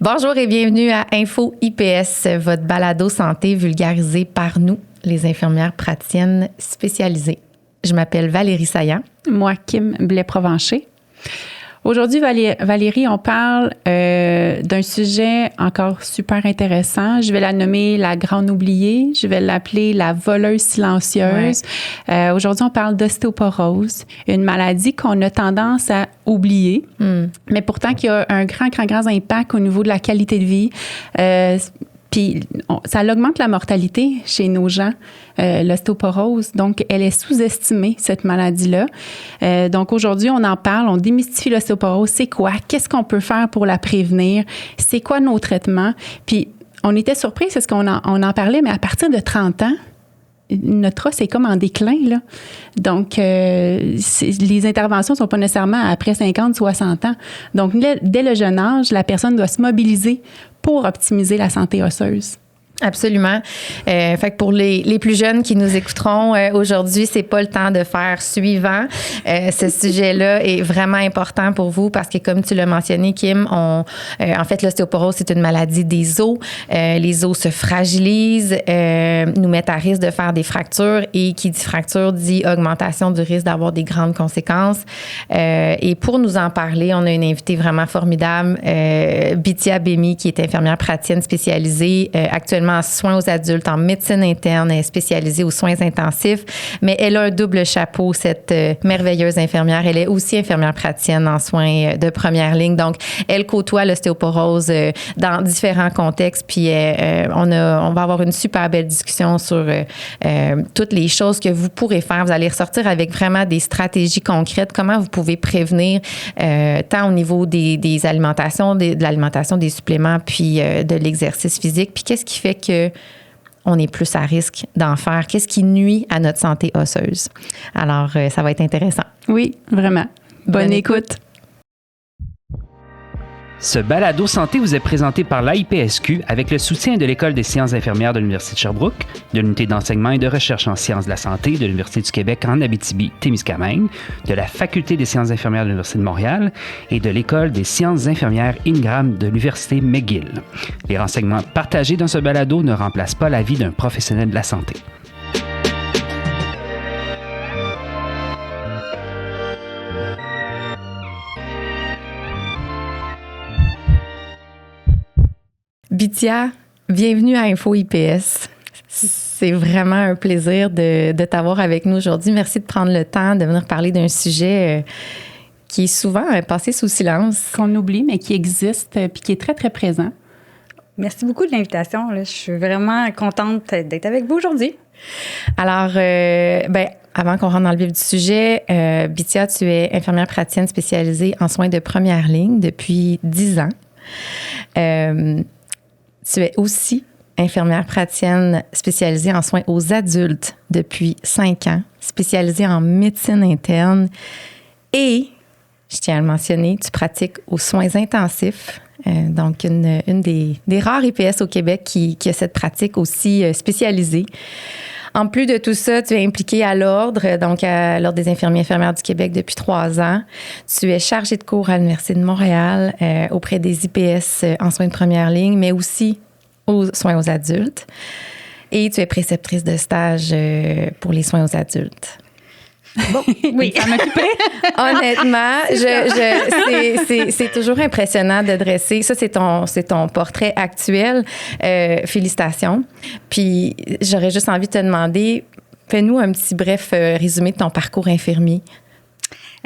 Bonjour et bienvenue à Info IPS, votre balado santé vulgarisé par nous, les infirmières praticiennes spécialisées. Je m'appelle Valérie Saillant. Moi, Kim Blais-Provencher. Aujourd'hui, Valérie, on parle d'un sujet encore super intéressant. Je vais la nommer la grande oubliée. Je vais l'appeler la voleuse silencieuse. Ouais. Aujourd'hui, on parle d'ostéoporose, une maladie qu'on a tendance à oublier, mais pourtant qui a un grand impact au niveau de la qualité de vie. Puis ça augmente la mortalité chez nos gens, l'ostéoporose. Donc, elle est sous-estimée, cette maladie-là. Donc, aujourd'hui, on en parle, on démystifie l'ostéoporose. C'est quoi? Qu'est-ce qu'on peut faire pour la prévenir? C'est quoi nos traitements? Puis, on était surpris, c'est ce qu'on en parlait, mais à partir de 30 ans, notre os est comme en déclin, là. Donc, les interventions ne sont pas nécessairement après 50, 60 ans. Donc, dès le jeune âge, la personne doit se mobiliser pour optimiser la santé osseuse. Absolument. Fait que pour les plus jeunes qui nous écouteront aujourd'hui, c'est pas le temps de faire suivant. Ce sujet-là est vraiment important pour vous parce que, comme tu l'as mentionné, Kim, en fait, l'ostéoporose, c'est une maladie des os. Les os se fragilisent, nous mettent à risque de faire des fractures et qui dit fracture dit augmentation du risque d'avoir des grandes conséquences. Et pour nous en parler, on a une invitée vraiment formidable, Bithia Bemi, qui est infirmière praticienne spécialisée actuellement en soins aux adultes, en médecine interne, elle est spécialisée aux soins intensifs, mais elle a un double chapeau, cette merveilleuse infirmière. Elle est aussi infirmière praticienne en soins de première ligne. Donc, elle côtoie l'ostéoporose dans différents contextes. Puis, on va avoir une super belle discussion sur toutes les choses que vous pourrez faire. Vous allez ressortir avec vraiment des stratégies concrètes, comment vous pouvez prévenir tant au niveau des alimentations, de l'alimentation, des suppléments, puis de l'exercice physique. Puis, qu'est-ce qui fait que on est plus à risque d'en faire? Qu'est-ce qui nuit à notre santé osseuse? Alors, ça va être intéressant. Oui, vraiment. Bonne écoute. Ce balado santé vous est présenté par l'AIPSQ avec le soutien de l'École des sciences infirmières de l'Université de Sherbrooke, de l'Unité d'enseignement et de recherche en sciences de la santé de l'Université du Québec en Abitibi-Témiscamingue, de la Faculté des sciences infirmières de l'Université de Montréal et de l'École des sciences infirmières Ingram de l'Université McGill. Les renseignements partagés dans ce balado ne remplacent pas l'avis d'un professionnel de la santé. Bithia, bienvenue à Info IPS. C'est vraiment un plaisir de t'avoir avec nous aujourd'hui. Merci de prendre le temps de venir parler d'un sujet qui est souvent passé sous silence. Qu'on oublie, mais qui existe puis qui est très, très présent. Merci beaucoup de l'invitation. Je suis vraiment contente d'être avec vous aujourd'hui. Alors, avant qu'on rentre dans le vif du sujet, Bithia, tu es infirmière praticienne spécialisée en soins de première ligne depuis 10 ans. Tu es aussi infirmière praticienne spécialisée en soins aux adultes depuis 5 ans, spécialisée en médecine interne et, je tiens à le mentionner, tu pratiques aux soins intensifs, donc une des rares IPS au Québec qui a cette pratique aussi spécialisée. En plus de tout ça, tu es impliquée à l'Ordre, donc à l'Ordre des infirmiers et infirmières du Québec depuis 3 ans. Tu es chargée de cours à l'Université de Montréal auprès des IPS en soins de première ligne, mais aussi aux soins aux adultes. Et tu es préceptrice de stage pour les soins aux adultes. Bon, oui, ça m'occupait. Honnêtement, c'est toujours impressionnant de dresser. Ça, c'est ton portrait actuel. Félicitations. Puis, j'aurais juste envie de te demander, fais-nous un petit bref résumé de ton parcours infirmier.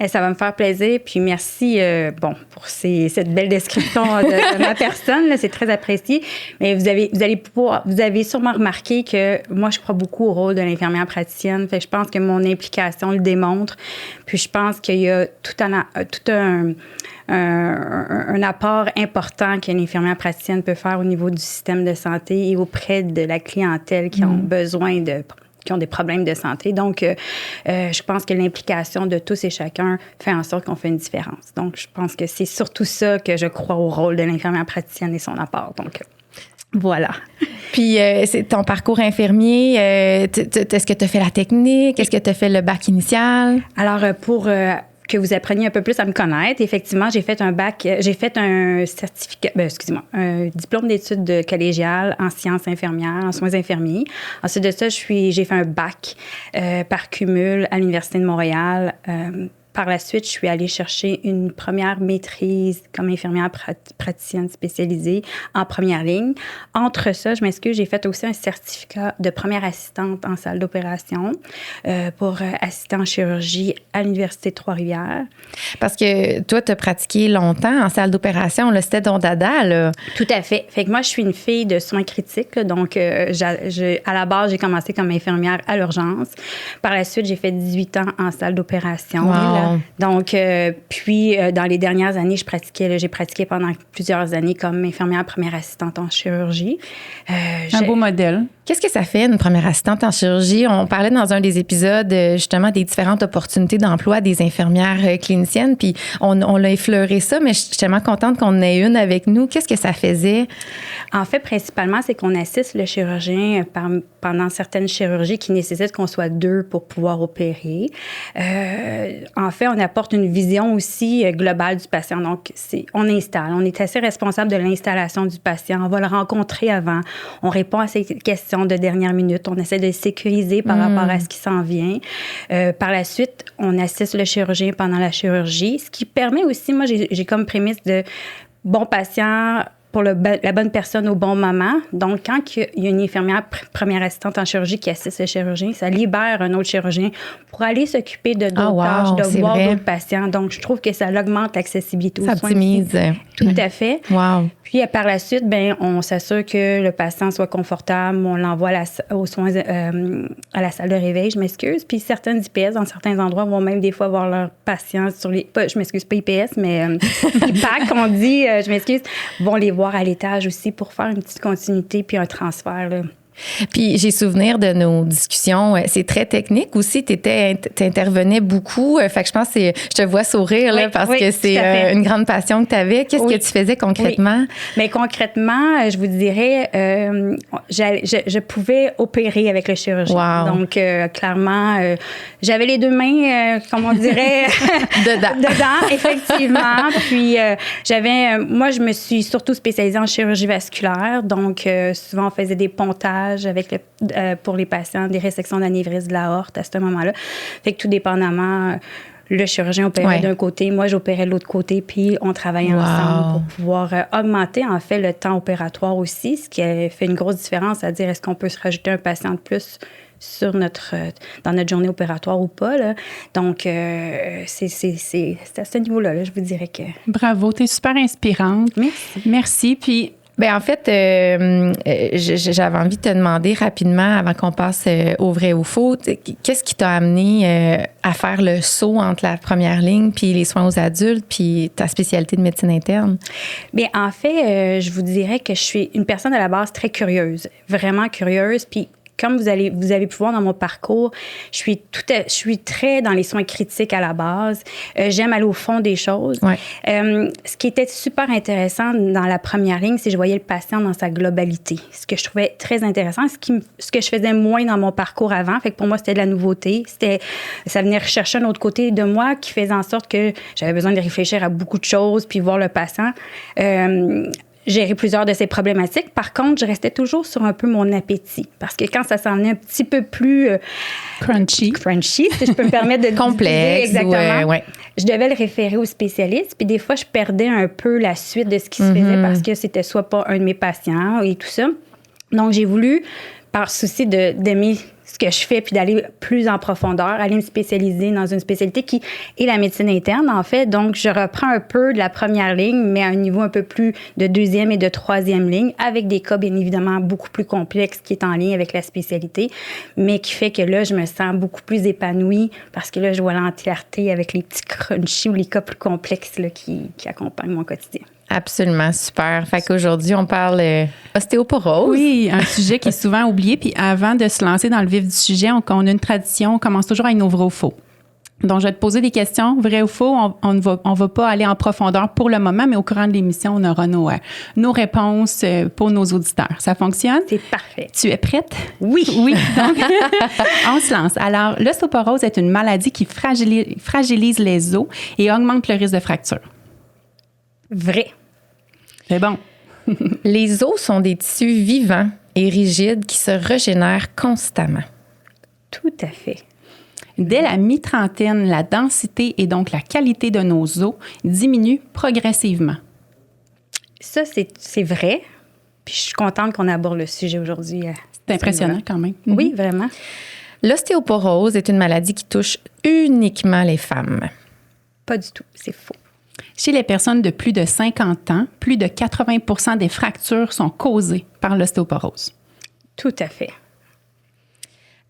Ça va me faire plaisir. Puis merci pour cette belle description de ma personne. Là, c'est très apprécié. Mais vous avez sûrement remarqué que moi, je crois beaucoup au rôle de l'infirmière praticienne. Fait que je pense que mon implication le démontre. Puis je pense qu'il y a tout un apport important qu'une infirmière praticienne peut faire au niveau du système de santé et auprès de la clientèle qui ont besoin qui ont des problèmes de santé. Donc, je pense que l'implication de tous et chacun fait en sorte qu'on fait une différence. Donc, je pense que c'est surtout ça que je crois au rôle de l'infirmière praticienne et son apport. Donc, voilà. Puis, c'est ton parcours infirmier, est-ce que tu as fait la technique? Est-ce que tu as fait le bac initial? Alors, que vous appreniez un peu plus à me connaître. Effectivement, j'ai fait un diplôme d'études collégiales en sciences infirmières, en soins infirmiers. Ensuite de ça, j'ai fait un bac par cumul à l'Université de Montréal. Par la suite, je suis allée chercher une première maîtrise comme infirmière praticienne spécialisée en première ligne. Entre ça, j'ai fait aussi un certificat de première assistante en salle d'opération pour assistant en chirurgie à l'Université de Trois-Rivières. Parce que toi, tu as pratiqué longtemps en salle d'opération. Là, c'était ton dada, là. Tout à fait. Fait que moi, je suis une fille de soins critiques. Là, donc, à la base, j'ai commencé comme infirmière à l'urgence. Par la suite, j'ai fait 18 ans en salle d'opération. Wow. Donc, puis, dans les dernières années, j'ai pratiqué pendant plusieurs années comme infirmière première assistante en chirurgie. Un beau modèle. Qu'est-ce que ça fait, une première assistante en chirurgie? On parlait dans un des épisodes, justement, des différentes opportunités d'emploi des infirmières cliniciennes, puis on l'a effleuré ça, mais je suis tellement contente qu'on en ait une avec nous. Qu'est-ce que ça faisait? En fait, principalement, c'est qu'on assiste le chirurgien pendant certaines chirurgies qui nécessitent qu'on soit 2 pour pouvoir opérer. En fait, on apporte une vision aussi globale du patient. Donc, on installe. On est assez responsable de l'installation du patient. On va le rencontrer avant. On répond à ses questions de dernière minute. On essaie de le sécuriser par rapport à ce qui s'en vient. Par la suite, on assiste le chirurgien pendant la chirurgie, ce qui permet aussi, moi, j'ai comme prémisse de bon patient pour la bonne personne au bon moment. Donc, quand il y a une infirmière première assistante en chirurgie qui assiste le chirurgien, ça libère un autre chirurgien pour aller s'occuper de d'autres tâches, de voir d'autres patients. Donc, je trouve que ça augmente l'accessibilité aux soins. Ça optimise. Tout à fait. Wow. Puis, par la suite, on s'assure que le patient soit confortable. On l'envoie aux soins, à la salle de réveil, je m'excuse. Puis, certaines IPS, dans certains endroits, vont même des fois voir leurs patients sur les... je m'excuse, pas IPS, mais IPAC, on dit, je m'excuse, vont les voir à l'étage aussi pour faire une petite continuité puis un transfert, là. Puis j'ai souvenir de nos discussions. C'est très technique aussi. T'intervenais beaucoup. Fait que je pense que je te vois sourire là, parce que c'est une grande passion que tu avais. Qu'est-ce que tu faisais concrètement? Mais concrètement, je vous dirais, je pouvais opérer avec le chirurgien. Wow. Donc, clairement, j'avais les 2 mains, comme on dirait, dedans, effectivement. Puis, moi, je me suis surtout spécialisée en chirurgie vasculaire. Donc, souvent, on faisait des pontages pour les patients, des résections d'anévrisme de l'aorte à ce moment-là. Fait que tout dépendamment, le chirurgien opérait d'un côté, moi j'opérais de l'autre côté, puis on travaillait ensemble pour pouvoir augmenter en fait le temps opératoire aussi, ce qui a fait une grosse différence, c'est-à-dire est-ce qu'on peut se rajouter un patient de plus dans notre journée opératoire ou pas, là. Donc, c'est à ce niveau-là, là, je vous dirais que... Bravo, t'es super inspirante. Merci. Puis... Bien, en fait, j'avais envie de te demander rapidement, avant qu'on passe au vrai ou faux, qu'est-ce qui t'a amené à faire le saut entre la première ligne puis les soins aux adultes puis ta spécialité de médecine interne? Bien, en fait, je vous dirais que je suis une personne à la base très curieuse, vraiment curieuse, puis comme vous avez pu voir dans mon parcours, je suis très dans les soins critiques à la base. J'aime aller au fond des choses. Ouais. Ce qui était super intéressant dans la première ligne, c'est que je voyais le patient dans sa globalité. Ce que je trouvais très intéressant, ce que je faisais moins dans mon parcours avant. Fait que pour moi, c'était de la nouveauté. Ça venait rechercher un autre côté de moi qui faisait en sorte que j'avais besoin de réfléchir à beaucoup de choses puis voir le patient. Gérer plusieurs de ces problématiques. Par contre, je restais toujours sur un peu mon appétit. Parce que quand ça s'en venait un petit peu plus... crunchy, si je peux me permettre de complexe. Exactement. Je devais le référer au spécialiste. Puis des fois, je perdais un peu la suite de ce qui se faisait parce que c'était soit pas un de mes patients et tout ça. Donc, j'ai voulu, par souci d'aimer ce que je fais puis d'aller plus en profondeur, aller me spécialiser dans une spécialité qui est la médecine interne, en fait. Donc, je reprends un peu de la première ligne, mais à un niveau un peu plus de 2e et de 3e ligne, avec des cas, bien évidemment, beaucoup plus complexes qui est en lien avec la spécialité, mais qui fait que là, je me sens beaucoup plus épanouie parce que là, je vois l'entièreté avec les petits crunchies ou les cas plus complexes là, qui accompagnent mon quotidien. Absolument, super. Fait qu'aujourd'hui, on parle ostéoporose. Oui, un sujet qui est souvent oublié. Puis avant de se lancer dans le vif du sujet, on a une tradition, on commence toujours avec nos vrais ou faux. Donc, je vais te poser des questions, vrai ou faux. On ne va pas aller en profondeur pour le moment, mais au courant de l'émission, on aura nos réponses pour nos auditeurs. Ça fonctionne? C'est parfait. Tu es prête? Oui. Oui. Donc, on se lance. Alors, l'ostéoporose est une maladie qui fragilise les os et augmente le risque de fracture. Vrai. C'est bon. Les os sont des tissus vivants et rigides qui se régénèrent constamment. Tout à fait. Dès la mi-trentaine, la densité et donc la qualité de nos os diminue progressivement. Ça, c'est vrai. Puis je suis contente qu'on aborde le sujet aujourd'hui. C'est impressionnant quand même. Oui, vraiment. L'ostéoporose est une maladie qui touche uniquement les femmes. Pas du tout. C'est faux. Chez les personnes de plus de 50 ans, plus de 80 des fractures sont causées par l'ostéoporose. Tout à fait.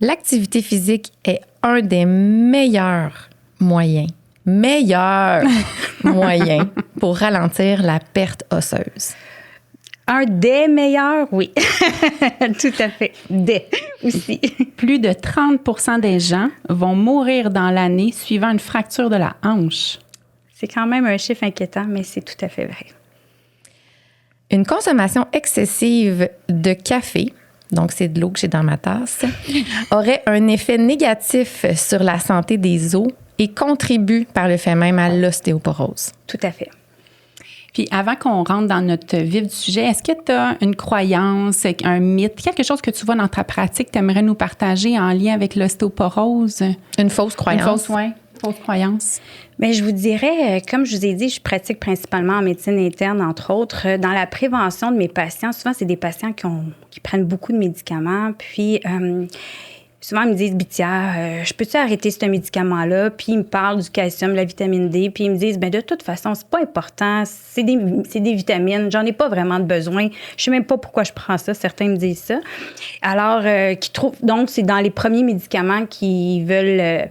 L'activité physique est un des meilleurs moyens pour ralentir la perte osseuse. Un des meilleurs, oui. Tout à fait. Des aussi. Plus de 30 des gens vont mourir dans l'année suivant une fracture de la hanche. C'est quand même un chiffre inquiétant, mais c'est tout à fait vrai. Une consommation excessive de café, donc c'est de l'eau que j'ai dans ma tasse, aurait un effet négatif sur la santé des os et contribue par le fait même à l'ostéoporose. Tout à fait. Puis avant qu'on rentre dans notre vif du sujet, est-ce que tu as une croyance, un mythe, quelque chose que tu vois dans ta pratique que tu aimerais nous partager en lien avec l'ostéoporose? Une fausse croyance. Fausse croyance. Bien, je vous dirais, comme je vous ai dit, je pratique principalement en médecine interne, entre autres. Dans la prévention de mes patients, souvent, c'est des patients qui prennent beaucoup de médicaments. Puis, souvent, ils me disent, Bitière, je peux-tu arrêter ce médicament-là? Puis, ils me parlent du calcium, de la vitamine D. Puis, ils me disent, bien, de toute façon, c'est pas important. C'est des vitamines. J'en ai pas vraiment de besoin. Je sais même pas pourquoi je prends ça. Certains me disent ça. Alors, donc, c'est dans les premiers médicaments qu'ils veulent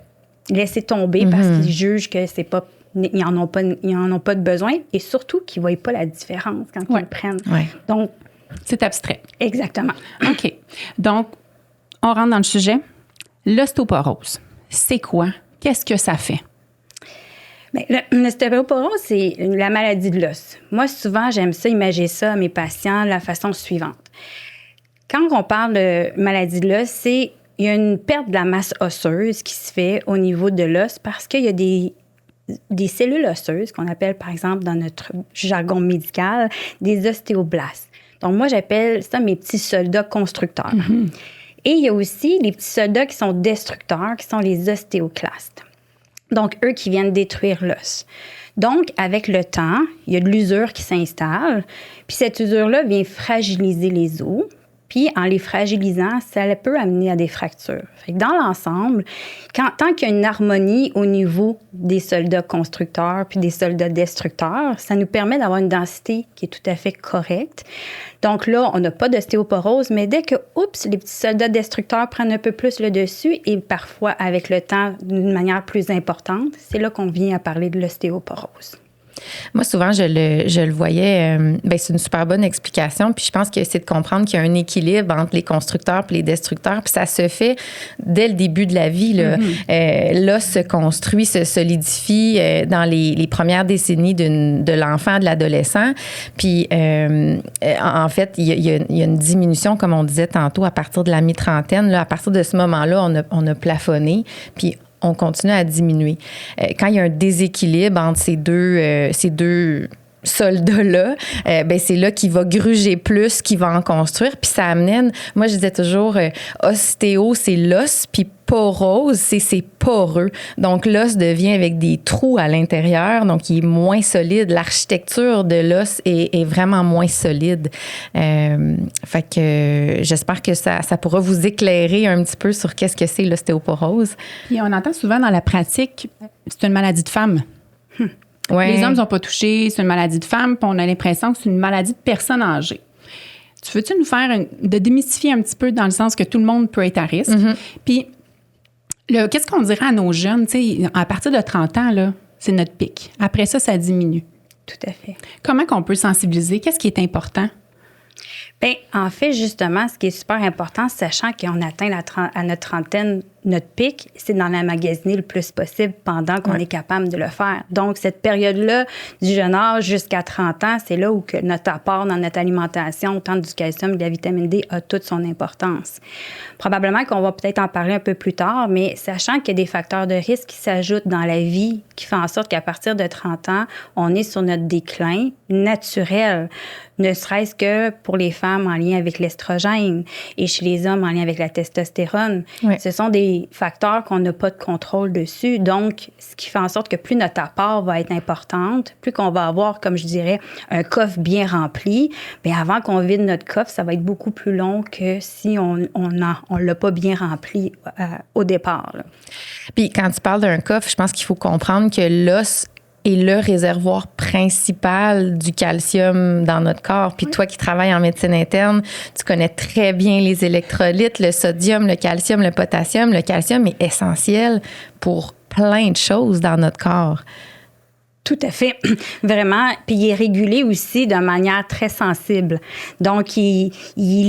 laisser tomber parce qu'ils jugent que c'est pas, ils en ont pas de besoin et surtout qu'ils voient pas la différence quand ils le prennent. Ouais. Donc, c'est abstrait. Exactement. OK. Donc, on rentre dans le sujet. L'ostéoporose, c'est quoi? Qu'est-ce que ça fait? Bien, l'ostéoporose, c'est la maladie de l'os. Moi, souvent, j'aime ça, imaginer ça à mes patients de la façon suivante. Quand on parle de maladie de l'os, il y a une perte de la masse osseuse qui se fait au niveau de l'os parce qu'il y a des cellules osseuses qu'on appelle, par exemple, dans notre jargon médical, des ostéoblastes. Donc, moi, j'appelle ça mes petits soldats constructeurs. Mm-hmm. Et il y a aussi les petits soldats qui sont destructeurs, qui sont les ostéoclastes. Donc, eux qui viennent détruire l'os. Donc, avec le temps, il y a de l'usure qui s'installe. Puis cette usure-là vient fragiliser les os. Puis, en les fragilisant, ça peut amener à des fractures. Fait que dans l'ensemble, tant qu'il y a une harmonie au niveau des soldats constructeurs puis des soldats destructeurs, ça nous permet d'avoir une densité qui est tout à fait correcte. Donc là, on n'a pas d'ostéoporose, mais dès que, les petits soldats destructeurs prennent un peu plus le dessus et parfois, avec le temps, d'une manière plus importante, c'est là qu'on vient à parler de l'ostéoporose. Moi, souvent, je le voyais, c'est une super bonne explication. Puis je pense que c'est de comprendre qu'il y a un équilibre entre les constructeurs et les destructeurs. Puis ça se fait dès le début de la vie. Là. L'os se construit, se solidifie dans les premières décennies de l'enfant, de l'adolescent. Puis en fait, il y a une diminution, comme on disait tantôt, à partir de la mi-trentaine. Là, à partir de ce moment-là, on a plafonné. Puis on continue à diminuer. Quand il y a un déséquilibre entre ces deux soldats-là, c'est là qu'il va gruger plus, qu'il va en construire. Puis ça amène, moi je disais toujours, ostéo, c'est l'os, puis porose, c'est poreux. Donc l'os devient avec des trous à l'intérieur, donc il est moins solide. L'architecture de l'os est vraiment moins solide. Fait que j'espère que ça pourra vous éclairer un petit peu sur qu'est-ce que c'est l'ostéoporose. Puis on entend souvent dans la pratique, c'est une maladie de femme. Ouais. Les hommes ne sont pas touchés, c'est une maladie de femme, puis on a l'impression que c'est une maladie de personnes âgées. Tu veux-tu nous faire de démystifier un petit peu dans le sens que tout le monde peut être à risque? Puis, qu'est-ce qu'on dirait à nos jeunes? À partir de 30 ans, là, c'est notre pic. Après ça, ça diminue. Tout à fait. Comment qu'on peut sensibiliser? Qu'est-ce qui est important? Bien, en fait, justement, ce qui est super important, sachant qu'on atteint à notre trentaine notre pic, c'est d'en emmagasiner le plus possible pendant qu'on est capable de le faire. Donc, cette période-là, du jeune âge jusqu'à 30 ans, c'est là où que notre apport dans notre alimentation, autant du calcium que de la vitamine D, a toute son importance. Probablement qu'on va peut-être en parler un peu plus tard, mais sachant qu'il y a des facteurs de risque qui s'ajoutent dans la vie, qui font en sorte qu'à partir de 30 ans, on est sur notre déclin naturel, ne serait-ce que pour les femmes en lien avec l'estrogène et chez les hommes en lien avec la testostérone. Oui. Ce sont des facteurs qu'on n'a pas de contrôle dessus. Donc, ce qui fait en sorte que plus notre apport va être importante, plus qu'on va avoir, comme je dirais, un coffre bien rempli, bien avant qu'on vide notre coffre, ça va être beaucoup plus long que si on l'a pas bien rempli au départ, là. Puis quand tu parles d'un coffre, je pense qu'il faut comprendre que l'os est le réservoir principal du calcium dans notre corps. Puis toi qui travailles en médecine interne, tu connais très bien les électrolytes, le sodium, le calcium, le potassium. Le calcium est essentiel pour plein de choses dans notre corps. Tout à fait, vraiment. Puis il est régulé aussi de manière très sensible. Donc, il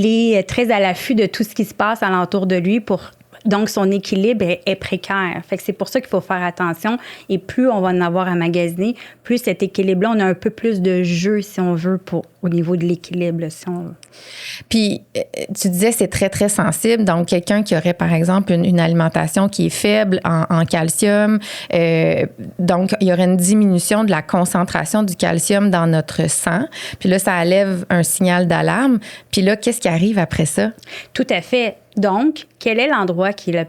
est très à l'affût de tout ce qui se passe alentour de lui donc, son équilibre est précaire. Fait que c'est pour ça qu'il faut faire attention. Et plus on va en avoir à magasiner, plus cet équilibre-là, on a un peu plus de jeu, si on veut, au niveau de l'équilibre, si on veut. Puis, tu disais c'est très, très sensible. Donc, quelqu'un qui aurait, par exemple, une alimentation qui est faible en calcium, donc, il y aurait une diminution de la concentration du calcium dans notre sang. Puis là, ça élève un signal d'alarme. Puis là, qu'est-ce qui arrive après ça? Tout à fait. Donc, quel est l'endroit qui est la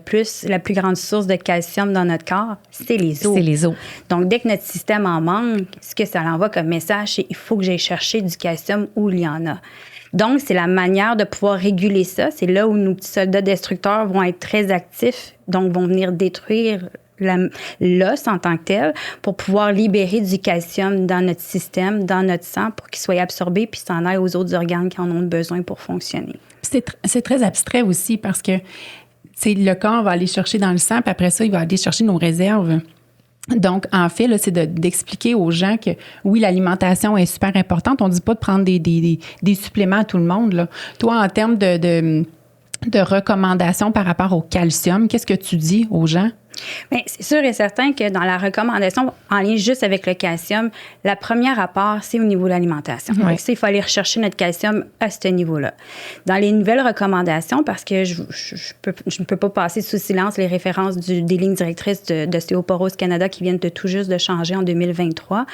plus grande source de calcium dans notre corps? C'est les os. C'est les os. Donc, dès que notre système en manque, ce que ça l'envoie comme message, c'est qu'il faut que j'aille chercher du calcium où il y en a. Donc, c'est la manière de pouvoir réguler ça. C'est là où nos petits soldats destructeurs vont être très actifs, donc vont venir détruire l'os en tant que tel pour pouvoir libérer du calcium dans notre système, dans notre sang, pour qu'il soit absorbé puis s'en aille aux autres organes qui en ont besoin pour fonctionner. C'est très abstrait aussi parce que le corps va aller chercher dans le sang, puis après ça, il va aller chercher nos réserves. Donc, en fait, là, c'est d'expliquer aux gens que, oui, l'alimentation est super importante. On ne dit pas de prendre des suppléments à tout le monde, là. Toi, en termes de recommandations par rapport au calcium, qu'est-ce que tu dis aux gens? Bien, c'est sûr et certain que dans la recommandation, en lien juste avec le calcium, la première apport, c'est au niveau de l'alimentation. Oui. Donc, il faut aller rechercher notre calcium à ce niveau-là. Dans les nouvelles recommandations, parce que je ne peux pas passer sous silence les références des lignes directrices d'Ostéoporose Canada qui viennent tout juste de changer en 2023,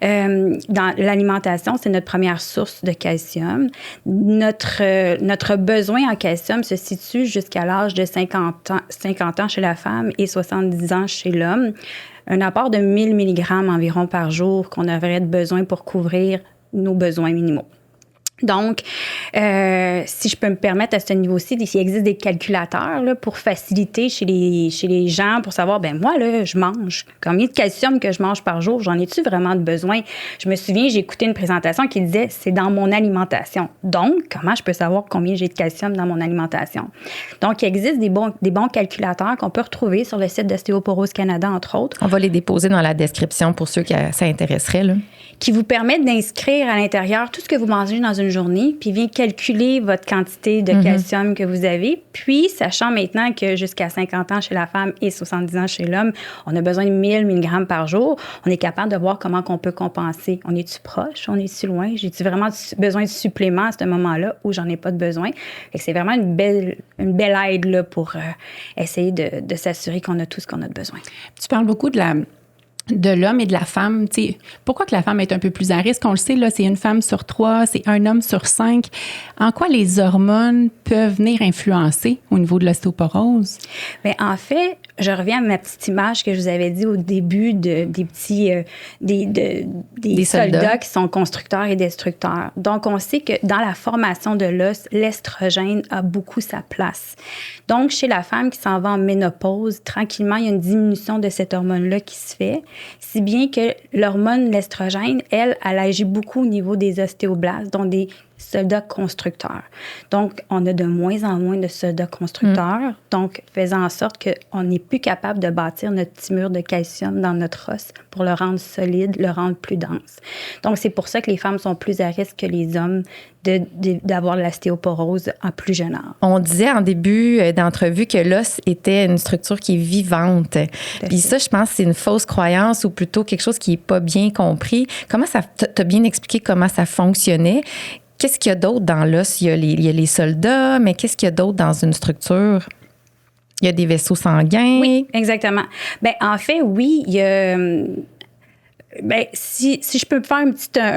dans l'alimentation, c'est notre première source de calcium. Notre besoin en calcium se situe jusqu'à l'âge de 50 ans chez la femme et 70 ans chez l'homme. Un apport de 1000 mg environ par jour qu'on aurait besoin pour couvrir nos besoins minimaux. Donc, si je peux me permettre à ce niveau-ci, il existe des calculateurs là, pour faciliter chez les gens, pour savoir, ben moi, là, je mange. Combien de calcium que je mange par jour? J'en ai-tu vraiment de besoin? Je me souviens, j'ai écouté une présentation qui disait, c'est dans mon alimentation. Donc, comment je peux savoir combien j'ai de calcium dans mon alimentation? Donc, il existe des bons calculateurs qu'on peut retrouver sur le site d'Ostéoporose Canada, entre autres. On va les déposer dans la description pour ceux qui ça intéresserait, là. Qui vous permettent d'inscrire à l'intérieur tout ce que vous mangez dans une journée, puis vient calculer votre quantité de calcium que vous avez. Puis, sachant maintenant que jusqu'à 50 ans chez la femme et 70 ans chez l'homme, on a besoin de 1000 mg par jour, on est capable de voir comment on peut compenser. On est-tu proche? On est-tu loin? J'ai-tu vraiment besoin de suppléments à ce moment-là ou j'en ai pas de besoin? Fait que c'est vraiment une belle aide là, pour essayer de s'assurer qu'on a tout ce qu'on a de besoin. Tu parles beaucoup de l'homme et de la femme. T'sais, pourquoi que la femme est un peu plus à risque? On le sait, là, c'est une femme sur 3, c'est un homme sur 5. En quoi les hormones peuvent venir influencer au niveau de l'ostéoporose? Bien, en fait, je reviens à ma petite image que je vous avais dit au début des soldats qui sont constructeurs et destructeurs. Donc, on sait que dans la formation de l'os, l'estrogène a beaucoup sa place. Donc, chez la femme qui s'en va en ménopause, tranquillement, il y a une diminution de cette hormone-là qui se fait, si bien que l'hormone, l'estrogène, elle agit beaucoup au niveau des ostéoblastes, donc des soldats constructeurs. Donc, on a de moins en moins de soldats constructeurs, donc faisant en sorte qu'on n'est plus capable de bâtir notre petit mur de calcium dans notre os pour le rendre solide, le rendre plus dense. Donc, c'est pour ça que les femmes sont plus à risque que les hommes d'avoir de l'ostéoporose en plus jeune âge. On disait en début d'entrevue que l'os était une structure qui est vivante. Puis ça, je pense que c'est une fausse croyance ou plutôt quelque chose qui n'est pas bien compris. Comment ça, t'as bien expliqué comment ça fonctionnait. Qu'est-ce qu'il y a d'autre dans l'os? Il y a les soldats, mais qu'est-ce qu'il y a d'autre dans une structure? Il y a des vaisseaux sanguins. Oui, exactement. Bien, en fait, oui, il y a... Bien, si je peux faire un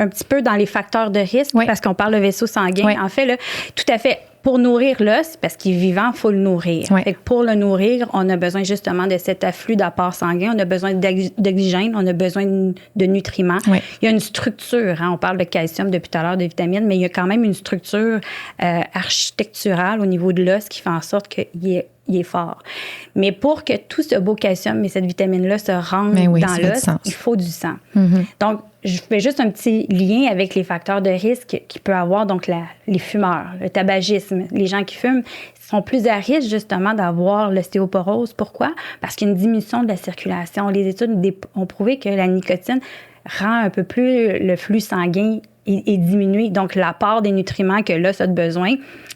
petit peu dans les facteurs de risque, parce qu'on parle de vaisseau sanguin, en fait, là, tout à fait, pour nourrir l'os, parce qu'il est vivant, il faut le nourrir. Fait que pour le nourrir, on a besoin justement de cet afflux d'apport sanguin, on a besoin d'oxygène, on a besoin de nutriments. Il y a une structure, on parle de calcium depuis tout à l'heure, de vitamines, mais il y a quand même une structure architecturale au niveau de l'os qui fait en sorte qu'il est fort. Mais pour que tout ce beau calcium et cette vitamine-là se rendent dans l'os, il faut du sang. Donc, je fais juste un petit lien avec les facteurs de risque qu'il peut avoir, donc les fumeurs, le tabagisme, les gens qui fument sont plus à risque justement d'avoir l'ostéoporose. Pourquoi? Parce qu'il y a une diminution de la circulation. Les études ont prouvé que la nicotine rend un peu plus le flux sanguin est diminué. Donc, l'apport des nutriments que l'os a besoin,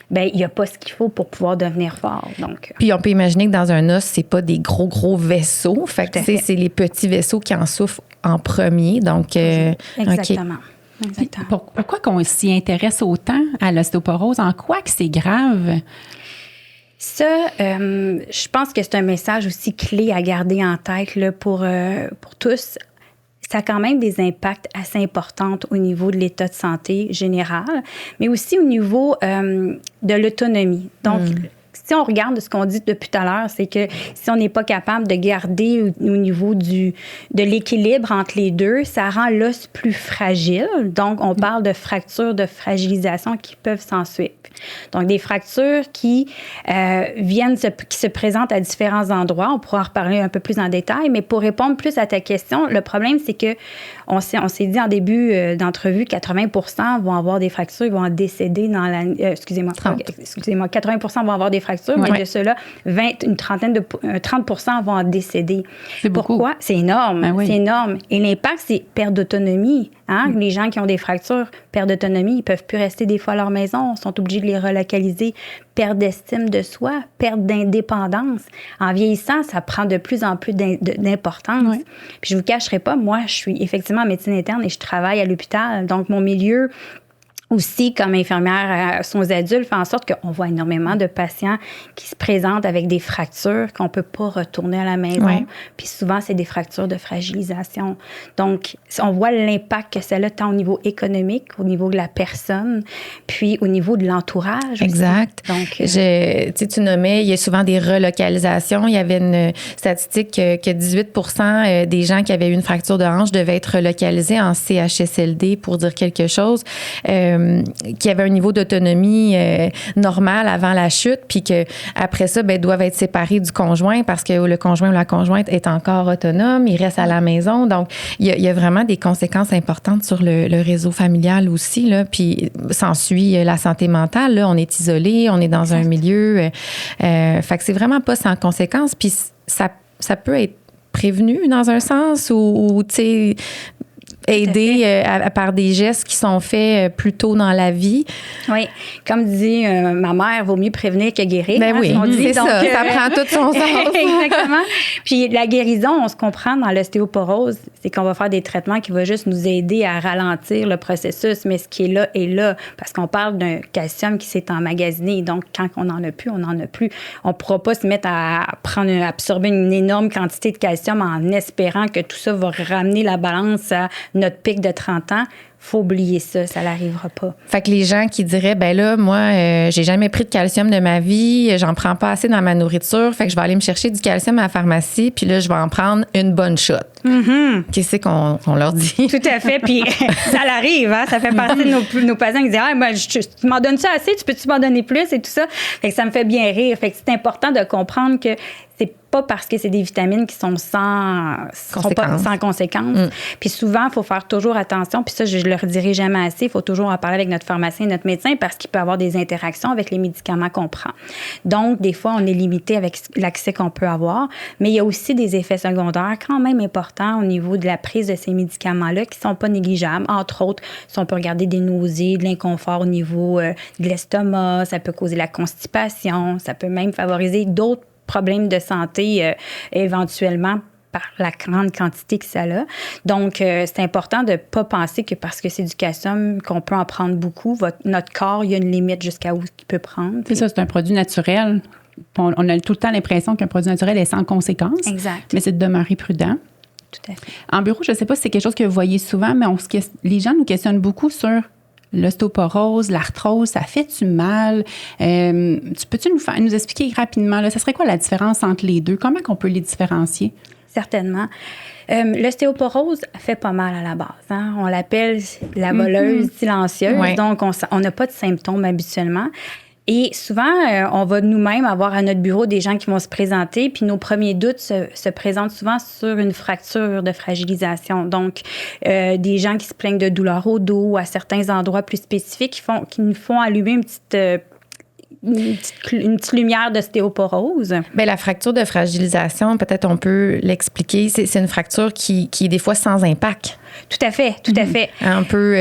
bien, il n'y a pas ce qu'il faut pour pouvoir devenir fort. Donc, puis, on peut imaginer que dans un os, c'est pas des gros vaisseaux. Fait que, c'est les petits vaisseaux qui en souffrent en premier. Donc, exactement. Okay. Exactement. Pourquoi qu'on s'y intéresse autant à l'ostéoporose? En quoi que c'est grave? Ça, je pense que c'est un message aussi clé à garder en tête là, pour tous. Ça a quand même des impacts assez importants au niveau de l'état de santé général, mais aussi au niveau de l'autonomie. Donc, si on regarde ce qu'on dit depuis tout à l'heure, c'est que si on n'est pas capable de garder au niveau de l'équilibre entre les deux, ça rend l'os plus fragile. Donc, on parle de fractures, de fragilisation qui peuvent s'ensuivre. Donc, des fractures qui qui se présentent à différents endroits. On pourra en reparler un peu plus en détail, mais pour répondre plus à ta question, le problème, c'est que on s'est dit en début d'entrevue, 80% vont avoir des fractures, ils vont en décéder dans la... excusez-moi, 80% vont avoir des fractures, mais de ceux-là, 30% vont en décéder. C'est beaucoup. Pourquoi? C'est énorme. C'est énorme. Et l'impact, c'est perte d'autonomie. Les gens qui ont des fractures, perte d'autonomie, ils ne peuvent plus rester des fois à leur maison, sont obligés de les relocaliser. Perte d'estime de soi, perte d'indépendance. En vieillissant, ça prend de plus en plus d'importance. Puis je ne vous cacherai pas, moi, je suis effectivement en médecine interne et je travaille à l'hôpital. Donc, mon milieu aussi, comme infirmière sur les adultes, fait en sorte qu'on voit énormément de patients qui se présentent avec des fractures qu'on ne peut pas retourner à la maison. Puis souvent, c'est des fractures de fragilisation. Donc, on voit l'impact que ça a tant au niveau économique, au niveau de la personne, puis au niveau de l'entourage. Exact. Donc, tu nommais, il y a souvent des relocalisations. Il y avait une statistique que 18% des gens qui avaient eu une fracture de hanche devaient être relocalisés en CHSLD, pour dire quelque chose. Qui avaient un niveau d'autonomie normal avant la chute, puis qu'après ça, doivent être séparés du conjoint parce que le conjoint ou la conjointe est encore autonome, il reste à la maison. Donc, il y a vraiment des conséquences importantes sur le réseau familial aussi, là. Puis, s'ensuit la santé mentale, là. On est isolé, on est dans un milieu. Fait que c'est vraiment pas sans conséquences. Puis, ça peut être prévenu dans un sens ou tu sais, aider par des gestes qui sont faits plus tôt dans la vie. Oui. Comme dit ma mère, vaut mieux prévenir que guérir. Ben oui, c'est donc, ça. Ça prend tout son sens. Exactement. Puis la guérison, on se comprend dans l'ostéoporose, c'est qu'on va faire des traitements qui vont juste nous aider à ralentir le processus, mais ce qui est là, parce qu'on parle d'un calcium qui s'est emmagasiné. Donc, quand on n'en a plus, on n'en a plus. On ne pourra pas se mettre à absorber une énorme quantité de calcium en espérant que tout ça va ramener la balance à notre pic de 30 ans. Faut oublier ça n'arrivera pas. Fait que les gens qui diraient, ben là, moi, j'ai jamais pris de calcium de ma vie, j'en prends pas assez dans ma nourriture, fait que je vais aller me chercher du calcium à la pharmacie, puis là, je vais en prendre une bonne shot. Qu'est-ce qu'on leur dit? Tout à fait. Puis ça l'arrive, hein? Ça fait partie de nos patients qui disent tu m'en donnes ça assez, tu m'en donner plus et tout ça. Fait que ça me fait bien rire. Fait que c'est important de comprendre que c'est pas parce que c'est des vitamines qui sont sans conséquence. Puis souvent, il faut faire toujours attention. Puis ça, je le redirai jamais assez. Il faut toujours en parler avec notre pharmacien et notre médecin parce qu'il peut avoir des interactions avec les médicaments qu'on prend. Donc, des fois, on est limité avec l'accès qu'on peut avoir. Mais il y a aussi des effets secondaires quand même importants au niveau de la prise de ces médicaments-là qui sont pas négligeables. Entre autres, si on peut regarder des nausées, de l'inconfort au niveau de l'estomac, ça peut causer la constipation, ça peut même favoriser d'autres problèmes de santé éventuellement par la grande quantité que ça a. Donc, c'est important de ne pas penser que parce que c'est du calcium, qu'on peut en prendre beaucoup. Notre corps, il y a une limite jusqu'à où il peut prendre. C'est ça, c'est un produit naturel. On a tout le temps l'impression qu'un produit naturel est sans conséquence. Exact. Mais c'est de demeurer prudent. Tout à fait. En bureau, je ne sais pas si c'est quelque chose que vous voyez souvent, mais les gens nous questionnent beaucoup sur l'ostéoporose, l'arthrose, ça fait-tu mal? Peux-tu nous expliquer rapidement, là, ça serait quoi la différence entre les deux? Comment on peut les différencier? Certainement. L'ostéoporose fait pas mal à la base. Hein? On l'appelle la voleuse silencieuse. Ouais. Donc, on n'a pas de symptômes habituellement. Et souvent, on va nous-mêmes avoir à notre bureau des gens qui vont se présenter, puis nos premiers doutes se présentent souvent sur une fracture de fragilisation. Donc, des gens qui se plaignent de douleurs au dos ou à certains endroits plus spécifiques qui nous font allumer une petite lumière d'ostéoporose. Bien, la fracture de fragilisation, peut-être on peut l'expliquer, c'est une fracture qui est des fois sans impact. Tout à fait, tout à fait. On peut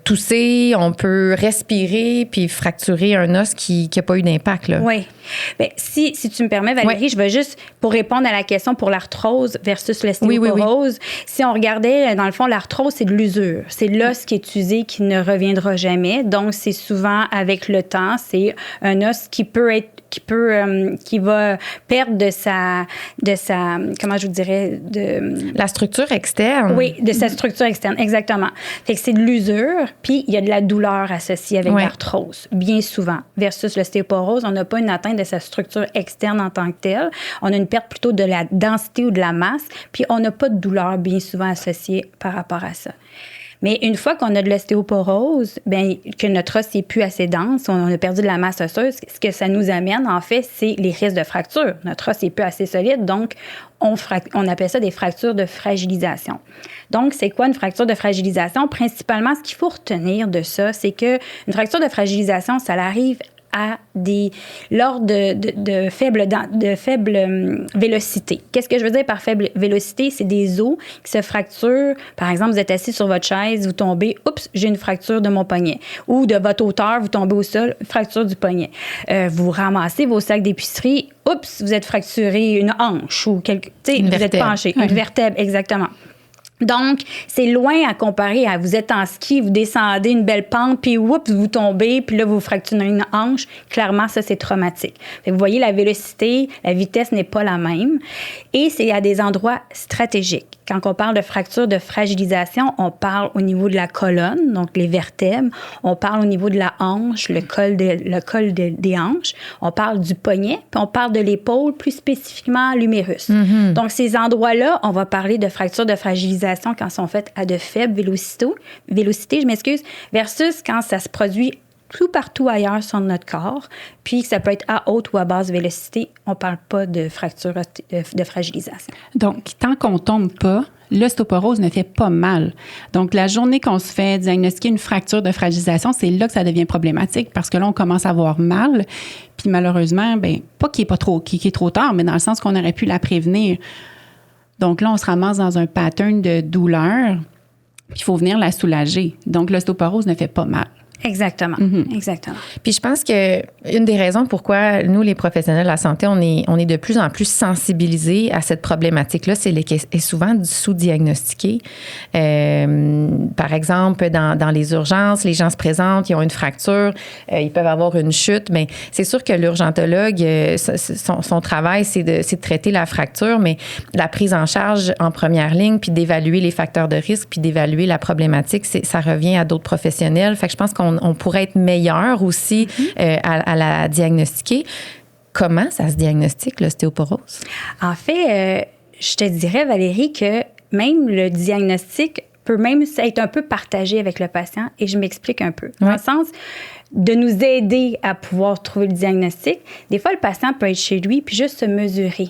tousser, on peut respirer, puis fracturer un os qui n'a pas eu d'impact. Là. Oui. Bien, si tu me permets, Valérie, je vais juste, pour répondre à la question pour l'arthrose versus l'ostéoporose, si on regardait, dans le fond, l'arthrose, c'est de l'usure. C'est l'os qui est usé, qui ne reviendra jamais. Donc, c'est souvent, avec le temps, c'est un os qui va perdre de sa, comment je vous dirais, la structure externe. Oui, de sa structure externe, exactement. Fait que c'est de l'usure, puis il y a de la douleur associée avec l'arthrose, bien souvent. Versus l'ostéoporose, on n'a pas une atteinte de sa structure externe en tant que telle. On a une perte plutôt de la densité ou de la masse, puis on n'a pas de douleur bien souvent associée par rapport à ça. Mais une fois qu'on a de l'ostéoporose, bien, que notre os n'est plus assez dense, on a perdu de la masse osseuse, ce que ça nous amène, en fait, c'est les risques de fracture. Notre os n'est plus assez solide, donc on appelle ça des fractures de fragilisation. Donc, c'est quoi une fracture de fragilisation? Principalement, ce qu'il faut retenir de ça, c'est qu'une fracture de fragilisation, ça arrive lors de faible vélocité. Qu'est-ce que je veux dire par faible vélocité? C'est des os qui se fracturent. Par exemple, vous êtes assis sur votre chaise, vous tombez, oups, j'ai une fracture de mon poignet. Ou de votre hauteur, vous tombez au sol, fracture du poignet. Vous ramassez vos sacs d'épicerie, oups, vous êtes fracturé une hanche ou vous êtes penché. Une vertèbre, exactement. Donc, c'est loin à comparer à vous êtes en ski, vous descendez une belle pente, puis oups, vous tombez, puis là, vous fracturez une hanche. Clairement, ça, c'est traumatique. Fait que vous voyez, la vélocité, la vitesse n'est pas la même. Et c'est à des endroits stratégiques. Quand on parle de fracture de fragilisation, on parle au niveau de la colonne, donc les vertèbres. On parle au niveau de la hanche, le col des hanches. On parle du poignet, puis on parle de l'épaule, plus spécifiquement l'humérus. Mm-hmm. Donc, ces endroits-là, on va parler de fracture de fragilisation quand elles sont faites à de faibles vélocités, versus quand ça se produit tout partout ailleurs sur notre corps, puis ça peut être à haute ou à basse vélocité. On ne parle pas de fracture de fragilisation. Donc, tant qu'on ne tombe pas, l'ostéoporose ne fait pas mal. Donc, la journée qu'on se fait diagnostiquer une fracture de fragilisation, c'est là que ça devient problématique parce que là, on commence à avoir mal. Puis malheureusement, pas qu'il est trop tard, mais dans le sens qu'on aurait pu la prévenir. Donc là, on se ramasse dans un pattern de douleur, puis il faut venir la soulager. Donc, l'ostéoporose ne fait pas mal. Exactement, exactement. Puis je pense que une des raisons pourquoi nous, les professionnels de la santé, on est de plus en plus sensibilisés à cette problématique-là, c'est est souvent sous-diagnostiqué. Par exemple, dans les urgences, les gens se présentent, ils ont une fracture, ils peuvent avoir une chute, mais c'est sûr que l'urgentologue, son travail, c'est de traiter la fracture, mais la prise en charge en première ligne, puis d'évaluer les facteurs de risque, puis d'évaluer la problématique, ça revient à d'autres professionnels. Fait que je pense qu'on pourrait être meilleur aussi à la diagnostiquer. Comment ça se diagnostique, l'ostéoporose? En fait, je te dirais, Valérie, que même le diagnostic peut même être un peu partagé avec le patient, et je m'explique un peu. Dans le sens de nous aider à pouvoir trouver le diagnostic, des fois, le patient peut être chez lui puis juste se mesurer.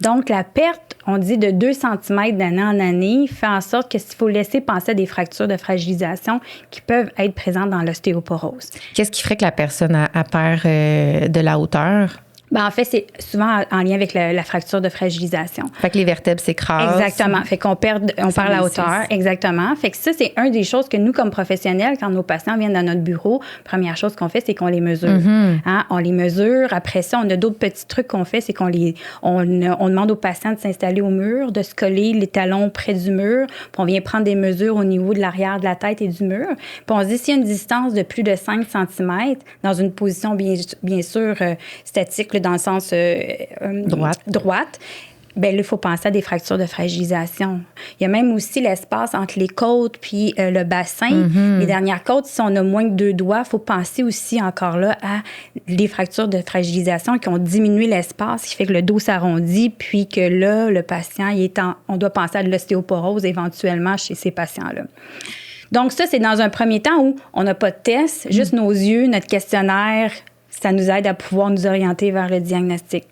Donc, la perte, on dit de 2 cm d'année en année, fait en sorte qu'il faut laisser penser à des fractures de fragilisation qui peuvent être présentes dans l'ostéoporose. Qu'est-ce qui ferait que la personne perd de la hauteur? Ben, en fait, c'est souvent en lien avec la fracture de fragilisation. Fait que les vertèbres s'écrasent. Exactement. Fait qu'on perd la hauteur. Exactement. Fait que ça, c'est une des choses que nous, comme professionnels, quand nos patients viennent dans notre bureau, première chose qu'on fait, c'est qu'on les mesure. Hein? On les mesure. Après ça, on a d'autres petits trucs qu'on fait, c'est qu'on demande aux patients de s'installer au mur, de se coller les talons près du mur. Puis on vient prendre des mesures au niveau de l'arrière de la tête et du mur. Puis on se dit, s'il y a une distance de plus de 5 cm, dans une position bien sûr statique, dans le sens droite, bien là, il faut penser à des fractures de fragilisation. Il y a même aussi l'espace entre les côtes puis le bassin. Les dernières côtes, si on a moins que 2 doigts, il faut penser aussi encore là à des fractures de fragilisation qui ont diminué l'espace, qui fait que le dos s'arrondit, puis que là, le patient, on doit penser à de l'ostéoporose éventuellement chez ces patients-là. Donc ça, c'est dans un premier temps où on n'a pas de test, juste nos yeux, notre questionnaire, ça nous aide à pouvoir nous orienter vers le diagnostic.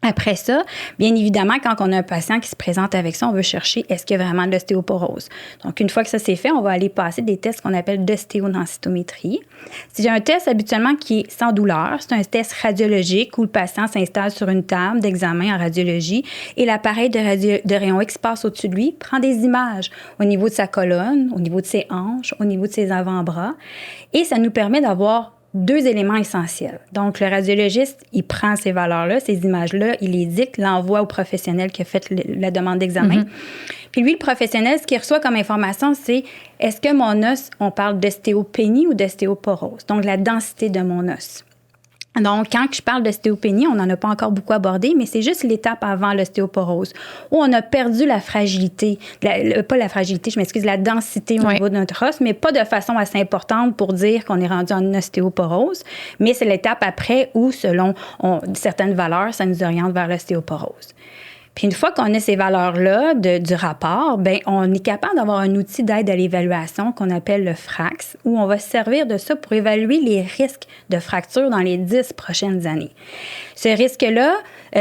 Après ça, bien évidemment, quand on a un patient qui se présente avec ça, on veut chercher est-ce qu'il y a vraiment de l'ostéoporose. Donc, une fois que ça c'est fait, on va aller passer des tests qu'on appelle d'ostéodensitométrie. C'est un test habituellement qui est sans douleur. C'est un test radiologique où le patient s'installe sur une table d'examen en radiologie et l'appareil de rayon X passe au-dessus de lui, prend des images au niveau de sa colonne, au niveau de ses hanches, au niveau de ses avant-bras. Et ça nous permet d'avoir 2 éléments essentiels. Donc, le radiologiste, il prend ces valeurs-là, ces images-là, il les dicte, l'envoie au professionnel qui a fait la demande d'examen. Puis lui, le professionnel, ce qu'il reçoit comme information, c'est est-ce que mon os, on parle d'ostéopénie ou d'ostéoporose? Donc, la densité de mon os. Donc, quand je parle d'ostéopénie, on n'en a pas encore beaucoup abordé, mais c'est juste l'étape avant l'ostéoporose, où on a perdu la fragilité, pas la fragilité, je m'excuse, la densité au niveau de notre os, mais pas de façon assez importante pour dire qu'on est rendu en ostéoporose, mais c'est l'étape après où, selon certaines valeurs, ça nous oriente vers l'ostéoporose. Puis une fois qu'on a ces valeurs-là du rapport, bien, on est capable d'avoir un outil d'aide à l'évaluation qu'on appelle le FRAX, où on va se servir de ça pour évaluer les risques de fracture dans les 10 prochaines années. Ce risque-là,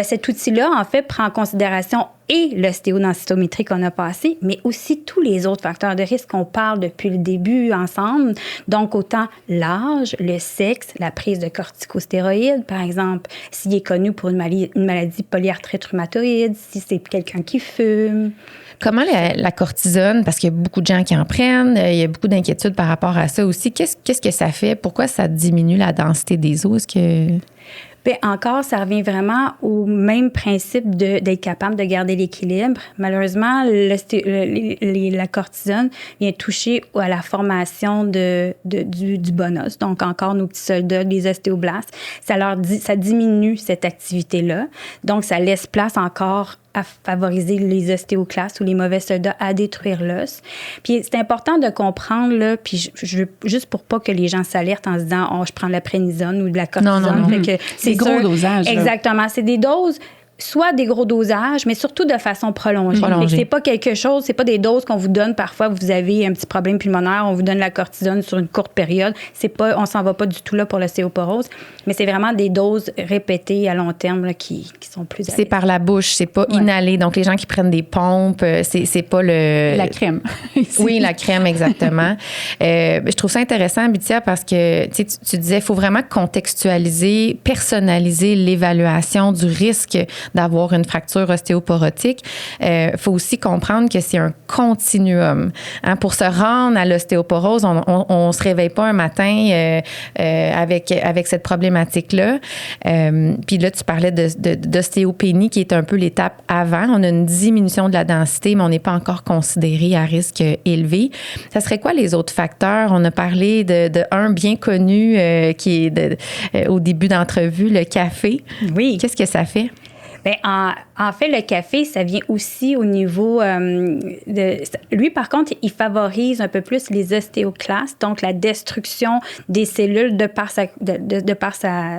cet outil-là, en fait, prend en considération et l'ostéodensitométrie qu'on a passée, mais aussi tous les autres facteurs de risque qu'on parle depuis le début ensemble. Donc, autant l'âge, le sexe, la prise de corticostéroïdes, par exemple, s'il est connu pour une maladie polyarthrite rhumatoïde, si c'est quelqu'un qui fume. Comment la cortisone, parce qu'il y a beaucoup de gens qui en prennent, il y a beaucoup d'inquiétudes par rapport à ça aussi. Qu'est-ce que ça fait? Pourquoi ça diminue la densité des os? Est-ce que... Bien, encore, ça revient vraiment au même principe d'être capable de garder l'équilibre. Malheureusement, la cortisone vient toucher à la formation du bon os. Donc, encore nos petits soldats, les ostéoblastes, ça diminue cette activité-là. Donc, ça laisse place encore à favoriser les ostéoclastes ou les mauvais soldats à détruire l'os. Puis c'est important de comprendre, là, puis je veux, juste pour pas que les gens s'alertent en se disant « Oh, je prends de la prénisone ou de la cortisone. » Non. Fait que c'est gros dosages. Exactement. C'est des doses, soit des gros dosages, mais surtout de façon prolongée. C'est pas quelque chose, c'est pas des doses qu'on vous donne parfois, vous avez un petit problème pulmonaire, on vous donne la cortisone sur une courte période. On s'en va pas du tout là pour l'ostéoporose, mais c'est vraiment des doses répétées à long terme là, qui sont plus C'est par la bouche, c'est pas inhalé. Donc, les gens qui prennent des pompes, c'est pas le... La crème. Oui, la crème, exactement. Je trouve ça intéressant, Bithia, parce que tu disais, il faut vraiment contextualiser, personnaliser l'évaluation du risque d'avoir une fracture ostéoporotique. Faut aussi comprendre que c'est un continuum. Hein? Pour se rendre à l'ostéoporose, on se réveille pas un matin avec cette problématique-là. Puis là, tu parlais d'ostéopénie, qui est un peu l'étape avant. On a une diminution de la densité, mais on n'est pas encore considéré à risque élevé. Ça serait quoi les autres facteurs? On a parlé de un bien connu qui est au début d'entrevue, le café. Oui. Qu'est-ce que ça fait? Bien, en fait, le café, ça vient aussi au niveau lui, par contre, il favorise un peu plus les ostéoclastes, donc la destruction des cellules de par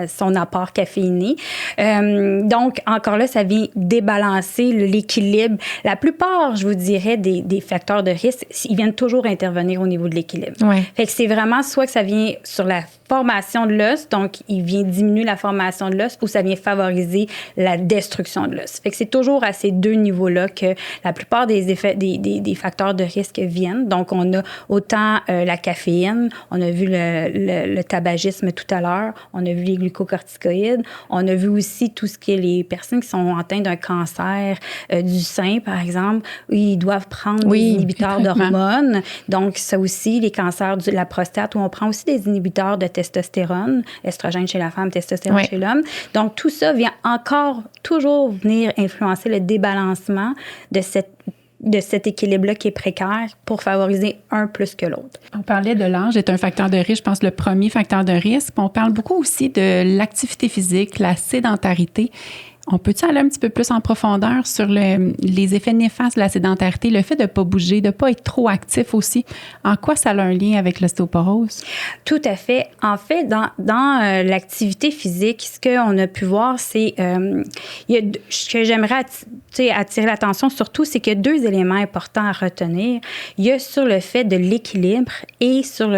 son apport caféiné. Donc, encore là, ça vient débalancer l'équilibre. La plupart, je vous dirais, des facteurs de risque, ils viennent toujours intervenir au niveau de l'équilibre. Ouais. Fait que c'est vraiment soit que ça vient sur la formation de l'os, donc il vient diminuer la formation de l'os, ou ça vient favoriser la destruction de l'os. Fait que c'est toujours à ces deux niveaux-là que la plupart des effets, des facteurs de risque viennent. Donc, on a autant la caféine, on a vu le tabagisme tout à l'heure, on a vu les glucocorticoïdes, on a vu aussi tout ce qui est les personnes qui sont atteintes d'un cancer du sein, par exemple, où ils doivent prendre des inhibiteurs d'hormones. Donc, ça aussi, les cancers de la prostate, où on prend aussi des inhibiteurs de testostérone, estrogène chez la femme, testostérone chez l'homme. Donc, tout ça vient encore toujours venir influencer le débalancement de cet équilibre-là qui est précaire pour favoriser un plus que l'autre. On parlait de l'âge, c'est un facteur de risque, je pense le premier facteur de risque. On parle beaucoup aussi de l'activité physique, la sédentarité. On peut-tu aller un petit peu plus en profondeur sur les effets néfastes de la sédentarité, le fait de ne pas bouger, de ne pas être trop actif aussi? En quoi ça a un lien avec l'ostéoporose? Tout à fait. En fait, dans l'activité physique, ce qu'on a pu voir, c'est... ce que j'aimerais attirer l'attention surtout, c'est qu'il y a deux éléments importants à retenir. Il y a sur le fait de l'équilibre et sur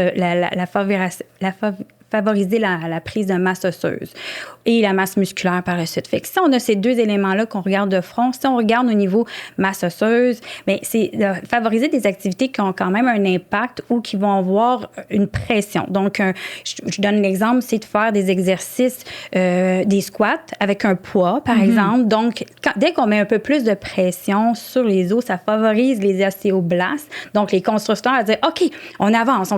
favoriser la prise de masse osseuse et la masse musculaire par la suite. Fait que si on a ces deux éléments-là qu'on regarde de front, si on regarde au niveau masse osseuse, bien, c'est de favoriser des activités qui ont quand même un impact ou qui vont avoir une pression. Donc, je donne l'exemple, c'est de faire des exercices, des squats avec un poids, par exemple. Donc, dès qu'on met un peu plus de pression sur les os, ça favorise les ostéoblastes. Donc, les constructeurs à dire, OK, on avance, on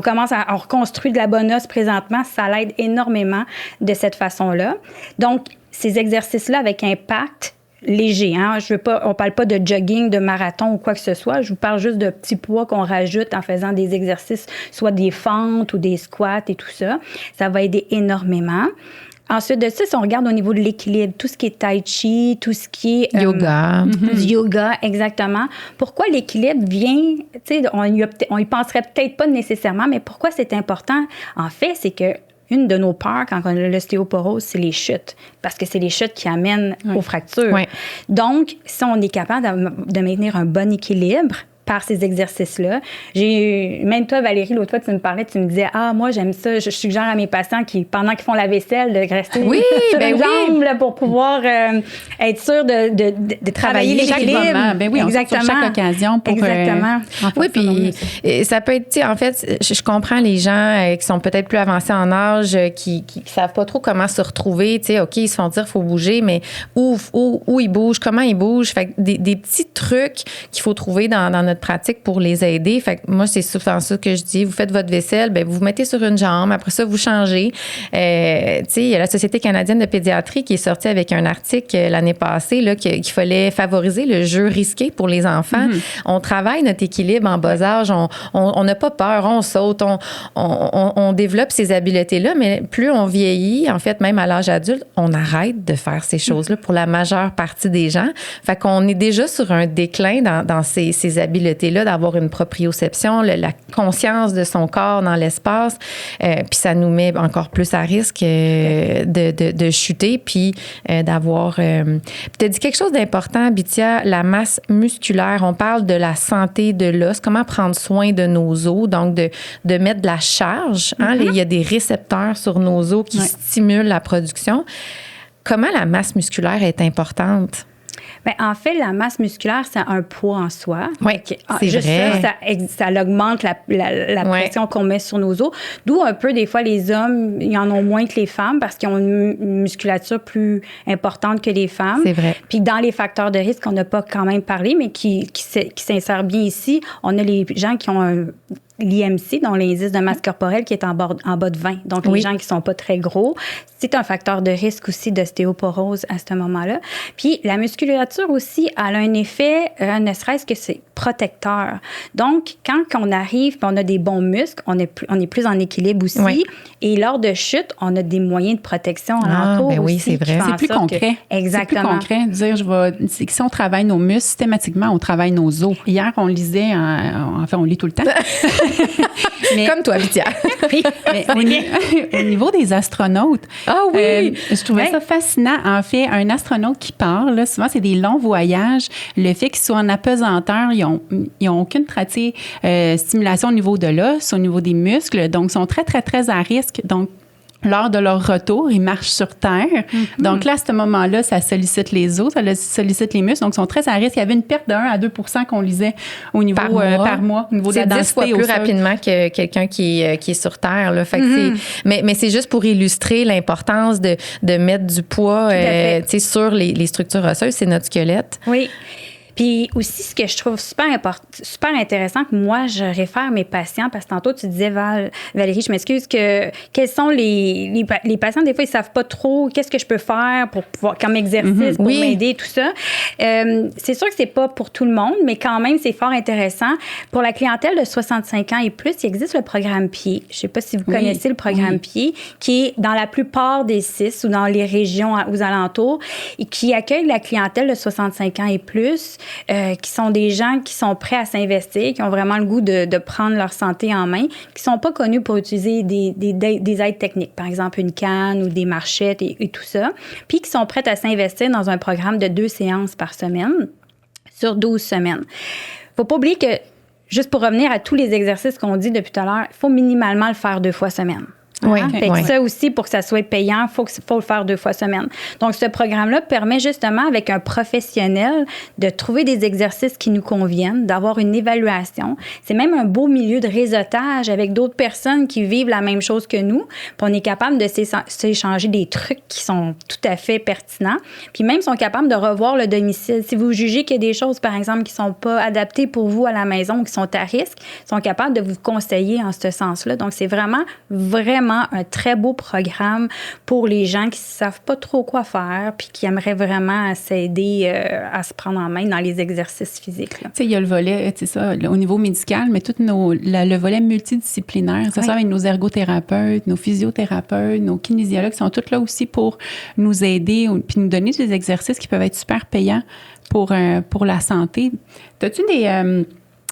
reconstruit de la bonne os présentement, ça l'aide énormément de cette façon-là. Donc, ces exercices-là avec impact léger, hein? On parle pas de jogging, de marathon ou quoi que ce soit. Je vous parle juste de petits poids qu'on rajoute en faisant des exercices, soit des fentes ou des squats et tout ça. Ça va aider énormément. Ensuite de ça, si on regarde au niveau de l'équilibre, tout ce qui est tai chi, tout ce qui est... yoga. Du yoga, exactement. Pourquoi l'équilibre vient... Tu sais, on y penserait peut-être pas nécessairement, mais pourquoi c'est important? En fait, c'est que une de nos peurs quand on a l'ostéoporose, c'est les chutes, parce que c'est les chutes qui amènent aux fractures. Ouais. Donc, si on est capable de maintenir un bon équilibre par ces exercices-là. Même toi, Valérie, l'autre fois, tu me parlais, tu me disais, moi, j'aime ça. Je suggère à mes patients pendant qu'ils font la vaisselle, de rester sur une jambe là, pour pouvoir être sûr de travailler l'équilibre. Ben oui, exactement. Sur chaque occasion pour exactement. Oui, puis ça peut être, tu sais, en fait, je comprends les gens qui sont peut-être plus avancés en âge, qui savent pas trop comment se retrouver. Tu sais, OK, ils se font dire qu'il faut bouger, mais où ils bougent, comment ils bougent. Fait que des petits trucs qu'il faut trouver dans notre pratique pour les aider. Fait que moi, c'est souvent ça que je dis. Vous faites votre vaisselle, bien, vous vous mettez sur une jambe. Après ça, vous changez. Tu sais, il y a la Société canadienne de pédiatrie qui est sortie avec un article l'année passée là, qu'il fallait favoriser le jeu risqué pour les enfants. On travaille notre équilibre en bas âge. On n'a pas peur. On saute. On développe ces habiletés-là. Mais plus on vieillit, en fait, même à l'âge adulte, on arrête de faire ces choses-là pour la majeure partie des gens. Fait qu'on est déjà sur un déclin dans ces habiletés-là, d'avoir une proprioception, la conscience de son corps dans l'espace, puis ça nous met encore plus à risque de chuter, puis d'avoir... tu as dit quelque chose d'important, Bithia, la masse musculaire. On parle de la santé de l'os, comment prendre soin de nos os, donc de mettre de la charge. Hein? Il y a des récepteurs sur nos os qui stimulent la production. Comment la masse musculaire est importante? Bien, en fait, la masse musculaire, c'est un poids en soi. Oui, c'est juste vrai. Ça augmente la pression qu'on met sur nos os. D'où un peu, des fois, les hommes, ils en ont moins que les femmes parce qu'ils ont une musculature plus importante que les femmes. C'est vrai. Puis dans les facteurs de risque, on n'a pas quand même parlé, mais qui s'insèrent bien ici, on a les gens qui ont l'IMC, dont l'indice de masse corporelle qui est en bas de 20. Donc, les gens qui ne sont pas très gros, c'est un facteur de risque aussi d'ostéoporose à ce moment-là. Puis, la musculature aussi, elle a un effet, ne serait-ce que c'est protecteur. Donc, quand on arrive et on a des bons muscles, on est plus en équilibre aussi. Oui. Et lors de chute, on a des moyens de protection alentour aussi. Oui, c'est vrai. C'est plus concret. Exactement. C'est plus concret. C'est que si on travaille nos muscles, systématiquement, on travaille nos os. Hier, on lisait, on lit tout le temps. Mais, comme toi, Vitia. Oui, mais au niveau des astronautes, je trouvais ça fascinant. En fait, un astronaute qui part, là, souvent, c'est des longs voyages. Le fait qu'ils soient en apesanteur, ils n'ont aucune stimulation au niveau de l'os, au niveau des muscles. Donc, ils sont très, très, très à risque. Donc, lors de leur retour, ils marchent sur Terre. Mm-hmm. Donc là, à ce moment-là, ça sollicite les os, ça sollicite les muscles. Donc, ils sont très à risque. Il y avait une perte de 1 à 2 % qu'on lisait au niveau par mois, au niveau de la densité. C'est 10 fois plus rapidement que quelqu'un qui est sur Terre. Là. Fait que mais c'est juste pour illustrer l'importance de mettre du poids sur les structures osseuses. C'est notre squelette. Oui. Puis aussi, ce que je trouve super intéressant, que moi, je réfère mes patients, parce que tantôt, tu disais, Valérie, je m'excuse, quels sont les patients, des fois, ils ne savent pas trop qu'est-ce que je peux faire pour pouvoir, comme exercice, pour m'aider, tout ça. C'est sûr que c'est pas pour tout le monde, mais quand même, c'est fort intéressant. Pour la clientèle de 65 ans et plus, il existe le programme PIED. Je ne sais pas si vous connaissez le programme PIED, qui est dans la plupart des CIS ou dans les régions aux alentours, et qui accueille la clientèle de 65 ans et plus, qui sont des gens qui sont prêts à s'investir, qui ont vraiment le goût de prendre leur santé en main, qui ne sont pas connus pour utiliser des aides techniques, par exemple une canne ou des marchettes et tout ça, puis qui sont prêts à s'investir dans un programme de 2 séances par semaine sur 12 semaines. Il ne faut pas oublier que, juste pour revenir à tous les exercices qu'on dit depuis tout à l'heure, il faut minimalement le faire 2 fois semaine. Oui, fait que ça aussi, pour que ça soit payant, faut le faire 2 fois semaine. Donc, ce programme-là permet justement, avec un professionnel, de trouver des exercices qui nous conviennent, d'avoir une évaluation. C'est même un beau milieu de réseautage avec d'autres personnes qui vivent la même chose que nous. Puis on est capable de s'échanger des trucs qui sont tout à fait pertinents. Puis même, ils sont capables de revoir le domicile. Si vous jugez qu'il y a des choses, par exemple, qui ne sont pas adaptées pour vous à la maison ou qui sont à risque, ils sont capables de vous conseiller en ce sens-là. Donc, c'est vraiment un très beau programme pour les gens qui ne savent pas trop quoi faire puis qui aimeraient vraiment s'aider à se prendre en main dans les exercices physiques. Tu sais, il y a le volet, c'est ça, au niveau médical, mais tout le volet multidisciplinaire, ça avec nos ergothérapeutes, nos physiothérapeutes, nos kinésiologues sont tous là aussi pour nous aider puis nous donner des exercices qui peuvent être super payants pour la santé. As-tu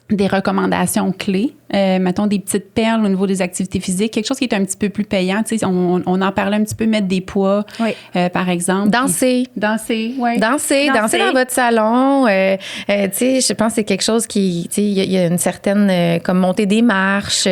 des recommandations clés, mettons des petites perles au niveau des activités physiques, quelque chose qui est un petit peu plus payant, tu sais, on en parlait un petit peu, mettre des poids, par exemple. Danser, oui. Danser dans votre salon, tu sais, je pense que c'est quelque chose qui, tu sais, il y a une certaine, comme monter des marches.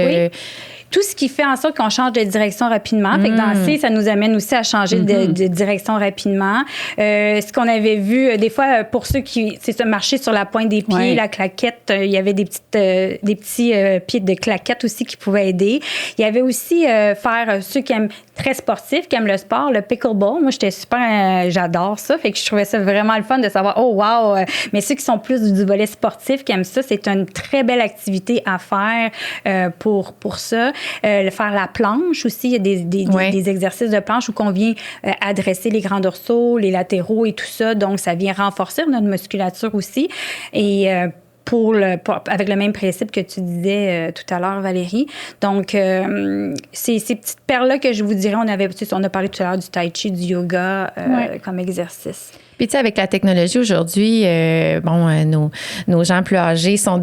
Tout ce qui fait en sorte qu'on change de direction rapidement. Fait que danser, ça nous amène aussi à changer de direction rapidement. Ce qu'on avait vu, des fois, pour ceux qui, c'est ça, marcher sur la pointe des pieds, la claquette, il y avait des petits pieds de claquette aussi qui pouvaient aider. Il y avait aussi faire ceux qui aiment très sportifs, qui aiment le sport, le pickleball. Moi, j'étais super, j'adore ça. Fait que je trouvais ça vraiment le fun de savoir, oh wow! Mais ceux qui sont plus du volet sportif, qui aiment ça, c'est une très belle activité à faire pour ça. Faire la planche aussi, il y a des exercices de planche où on vient adresser les grands dorsaux, les latéraux et tout ça. Donc, ça vient renforcer notre musculature aussi. Et avec le même principe que tu disais tout à l'heure, Valérie. Donc, ces petites perles-là que je vous dirais, on a parlé tout à l'heure du tai chi, du yoga comme exercice. Puis, tu sais, avec la technologie aujourd'hui, nos gens plus âgés sont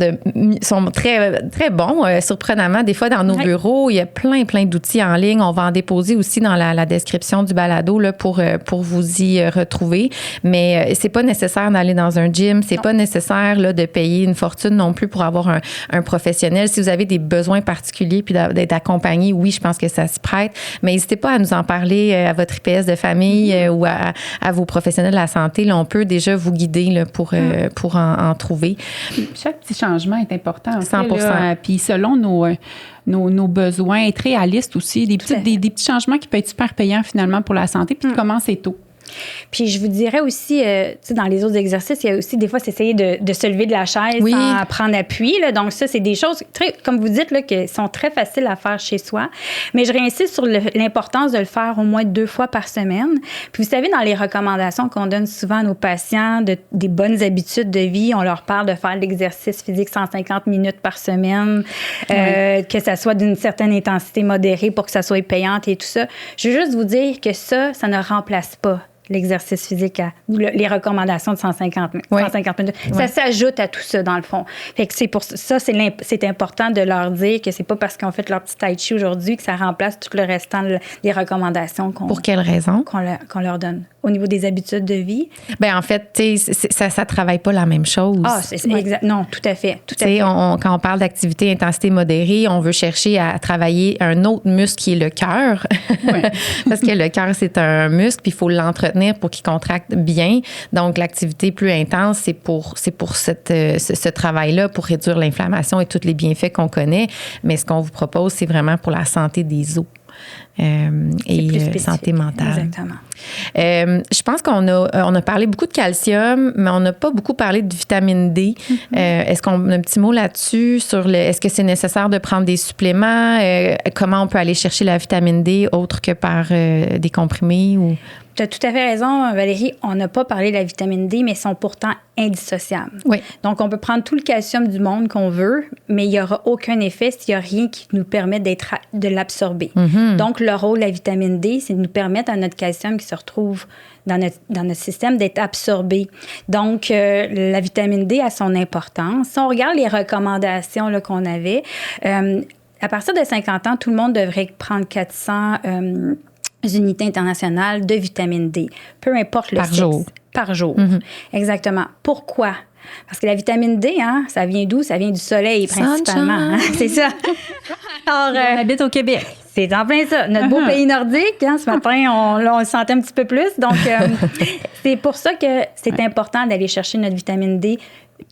très, très bons. Surprenamment, des fois, dans nos bureaux, il y a plein d'outils en ligne. On va en déposer aussi dans la description du balado là, pour vous y retrouver. Mais c'est pas nécessaire d'aller dans un gym. C'est pas nécessaire là, de payer une fortune non plus pour avoir un professionnel. Si vous avez des besoins particuliers puis d'être accompagné, oui, je pense que ça se prête. Mais n'hésitez pas à nous en parler à votre IPS de famille ou à vos professionnels de la santé. Là, on peut déjà vous guider là, pour en trouver. Chaque petit changement est important. 100%. Puis selon nos besoins, être réaliste aussi. Des petits changements qui peuvent être super payants finalement pour la santé. Puis comment c'est tôt. Puis je vous dirais aussi, tu sais, dans les autres exercices, il y a aussi des fois, c'est essayer de se lever de la chaise sans prendre appui. Là. Donc ça, c'est des choses, très, comme vous dites, là, qui sont très faciles à faire chez soi. Mais je réinsiste sur l'importance de le faire au moins 2 fois par semaine. Puis vous savez, dans les recommandations qu'on donne souvent à nos patients, des bonnes habitudes de vie, on leur parle de faire de l'exercice physique 150 minutes par semaine, que ça soit d'une certaine intensité modérée pour que ça soit payante et tout ça. Je veux juste vous dire que ça ne remplace pas l'exercice physique ou les recommandations de 150 minutes. Ça s'ajoute à tout ça, dans le fond. Fait que c'est pour ça, c'est important de leur dire que c'est pas parce qu'ils ont fait leur petit tai chi aujourd'hui que ça remplace tout le restant des recommandations Pour quelle raison? Qu'on leur donne. Au niveau des habitudes de vie? Bien, en fait, ça travaille pas la même chose. Ah, c'est exact. Non, tout à fait. Quand on parle d'activité intensité modérée, on veut chercher à travailler un autre muscle qui est le cœur. Parce que le cœur, c'est un muscle, puis il faut l'entretenir pour qu'il contracte bien. Donc, l'activité plus intense, c'est pour ce travail-là, pour réduire l'inflammation et tous les bienfaits qu'on connaît. Mais ce qu'on vous propose, c'est vraiment pour la santé des os. Et santé mentale. Exactement. Je pense qu'on a parlé beaucoup de calcium, mais on n'a pas beaucoup parlé de vitamine D. Est-ce qu'on a un petit mot là-dessus sur est-ce que c'est nécessaire de prendre des suppléments? Comment on peut aller chercher la vitamine D autre que par des comprimés? Ou... Tu as tout à fait raison, Valérie. On n'a pas parlé de la vitamine D, mais ils sont pourtant indissociables. Oui. Donc, on peut prendre tout le calcium du monde qu'on veut, mais il n'y aura aucun effet s'il n'y a rien qui nous permet de l'absorber. Donc, le rôle de la vitamine D, c'est de nous permettre à notre calcium qui se retrouve dans notre système d'être absorbé. Donc, la vitamine D a son importance. Si on regarde les recommandations là, qu'on avait, à partir de 50 ans, tout le monde devrait prendre 400 unités internationales de vitamine D, peu importe le sexe. Par jour. Exactement. Pourquoi? Parce que la vitamine D, ça vient d'où? Ça vient du soleil, principalement. C'est ça. Alors, on habite au Québec. C'est en plein ça. Notre beau pays nordique, ce matin, on le sentait un petit peu plus. Donc, c'est pour ça que c'est important d'aller chercher notre vitamine D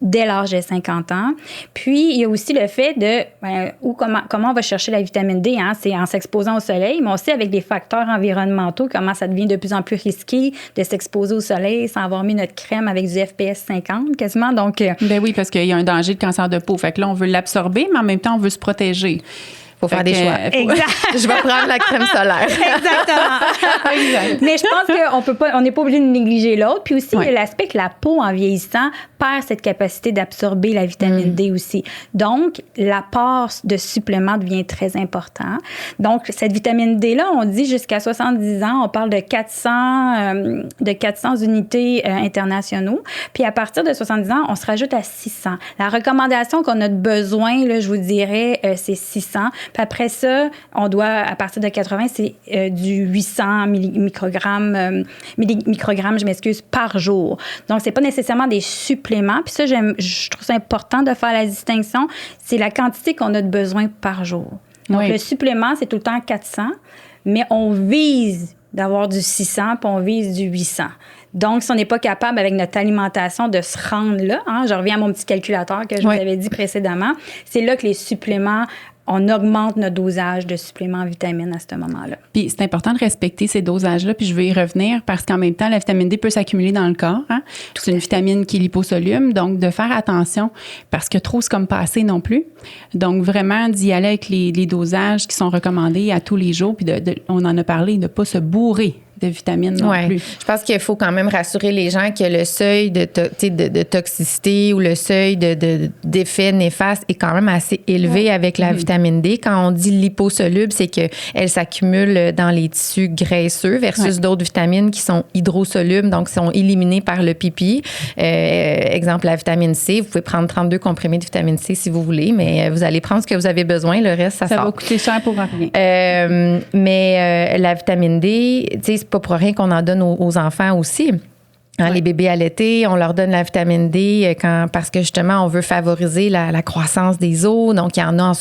dès l'âge de 50 ans. Puis, il y a aussi le fait de comment on va chercher la vitamine D. C'est en s'exposant au soleil, mais aussi avec des facteurs environnementaux, comment ça devient de plus en plus risqué de s'exposer au soleil sans avoir mis notre crème avec du FPS 50 quasiment. Donc, ben oui, parce qu'il y a un danger de cancer de peau. Fait que là, on veut l'absorber, mais en même temps, on veut se protéger. Faut faire des choix. Exact. Je vais prendre la crème solaire. Exactement. Exact. Mais je pense qu'on n'est pas obligé de négliger l'autre. Puis aussi, il y a l'aspect que la peau, en vieillissant, perd cette capacité d'absorber la vitamine D aussi. Donc, l'apport de suppléments devient très important. Donc, cette vitamine D-là, on dit jusqu'à 70 ans, on parle de 400 unités internationaux. Puis à partir de 70 ans, on se rajoute à 600. La recommandation qu'on a de besoin, là, je vous dirais, c'est 600. Puis après ça, on doit, à partir de 80, c'est du 800 microgrammes, par jour. Donc, c'est pas nécessairement des suppléments. Puis ça, je trouve ça important de faire la distinction. C'est la quantité qu'on a de besoin par jour. Donc, le supplément, c'est tout le temps 400, mais on vise d'avoir du 600, puis on vise du 800. Donc, si on n'est pas capable, avec notre alimentation, de se rendre là, je reviens à mon petit calculateur que je vous avais dit précédemment, c'est là que les suppléments, on augmente notre dosage de suppléments en vitamines à ce moment-là. Puis c'est important de respecter ces dosages-là, puis je vais y revenir parce qu'en même temps, la vitamine D peut s'accumuler dans le corps. C'est une vitamine qui est liposoluble, donc de faire attention parce que trop, c'est comme pas assez non plus. Donc vraiment d'y aller avec les dosages qui sont recommandés à tous les jours, puis on en a parlé, de ne pas se bourrer de vitamines non plus. Je pense qu'il faut quand même rassurer les gens que le seuil de toxicité ou le seuil d'effet néfaste est quand même assez élevé avec la vitamine D. Quand on dit liposoluble, c'est qu'elle s'accumule dans les tissus graisseux versus d'autres vitamines qui sont hydrosolubles, donc sont éliminées par le pipi. Exemple, la vitamine C, vous pouvez prendre 32 comprimés de vitamine C si vous voulez, mais vous allez prendre ce que vous avez besoin, le reste, ça sort. Ça va coûter cher pour rien. Mais la vitamine D, tu sais, c'est pas pour rien qu'on en donne aux enfants aussi. Les bébés allaités, on leur donne la vitamine D parce que justement, on veut favoriser la croissance des os. Donc, il y en a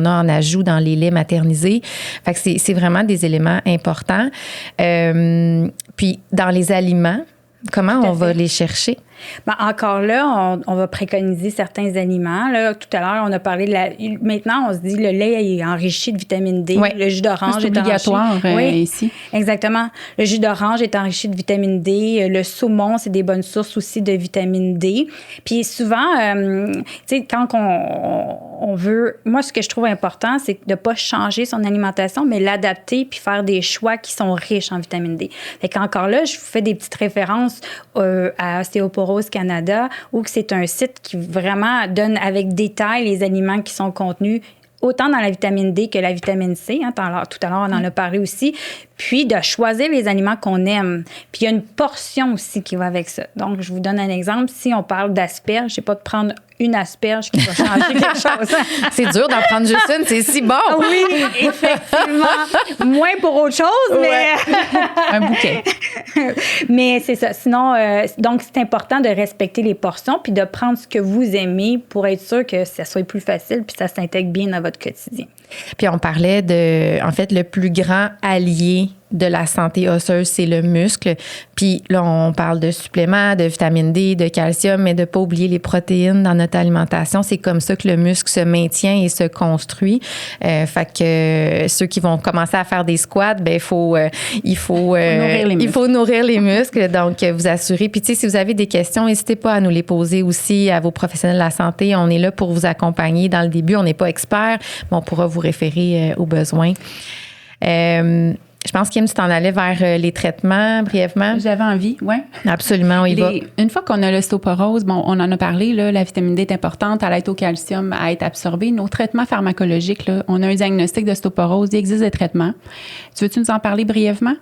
en ajout dans les laits maternisés. Fait que c'est vraiment des éléments importants. Puis, dans les aliments, comment on va les chercher? Ben, encore là, on va préconiser certains aliments. Là, tout à l'heure, on a parlé de Maintenant, on se dit le lait est enrichi de vitamine D. Oui. Le jus d'orange c'est obligatoire ici. Exactement. Le jus d'orange est enrichi de vitamine D. Le saumon, c'est des bonnes sources aussi de vitamine D. Puis souvent, tu sais, quand on veut... Moi, ce que je trouve important, c'est de ne pas changer son alimentation, mais l'adapter puis faire des choix qui sont riches en vitamine D. Fait qu'encore là, je vous fais des petites références à Ostéoporose Canada, où c'est un site qui vraiment donne avec détail les aliments qui sont contenus autant dans la vitamine D que la vitamine C. Hein, tout à l'heure, on en a parlé aussi. Puis, de choisir les aliments qu'on aime. Puis, il y a une portion aussi qui va avec ça. Donc, je vous donne un exemple. Si on parle d'asperges, je sais pas de prendre une asperge qui va changer quelque chose. C'est dur d'en prendre juste une, c'est si bon. Oui, effectivement. Moins pour autre chose, mais... Un bouquet. Mais c'est ça. Sinon, donc, c'est important de respecter les portions puis de prendre ce que vous aimez pour être sûr que ça soit plus facile puis ça s'intègre bien dans votre quotidien. Puis on parlait en fait, le plus grand allié de la santé osseuse, c'est le muscle. Puis là, on parle de suppléments, de vitamine D, de calcium, mais de ne pas oublier les protéines dans notre alimentation. C'est comme ça que le muscle se maintient et se construit. Fait que ceux qui vont commencer à faire des squats, ben il faut nourrir les muscles. Donc, vous assurer. Puis, tu sais, si vous avez des questions, n'hésitez pas à nous les poser aussi à vos professionnels de la santé. On est là pour vous accompagner. Dans le début, on n'est pas expert, mais on pourra vous référer aux besoins. Je pense, Kim, tu t'en allais vers les traitements brièvement. J'avais envie, oui. Absolument, on y va. Une fois qu'on a l'ostéoporose, bon, on en a parlé, là, la vitamine D est importante, elle aide au calcium à être absorbée. Nos traitements pharmacologiques, là, on a un diagnostic d'ostéoporose, il existe des traitements. Tu veux-tu nous en parler brièvement?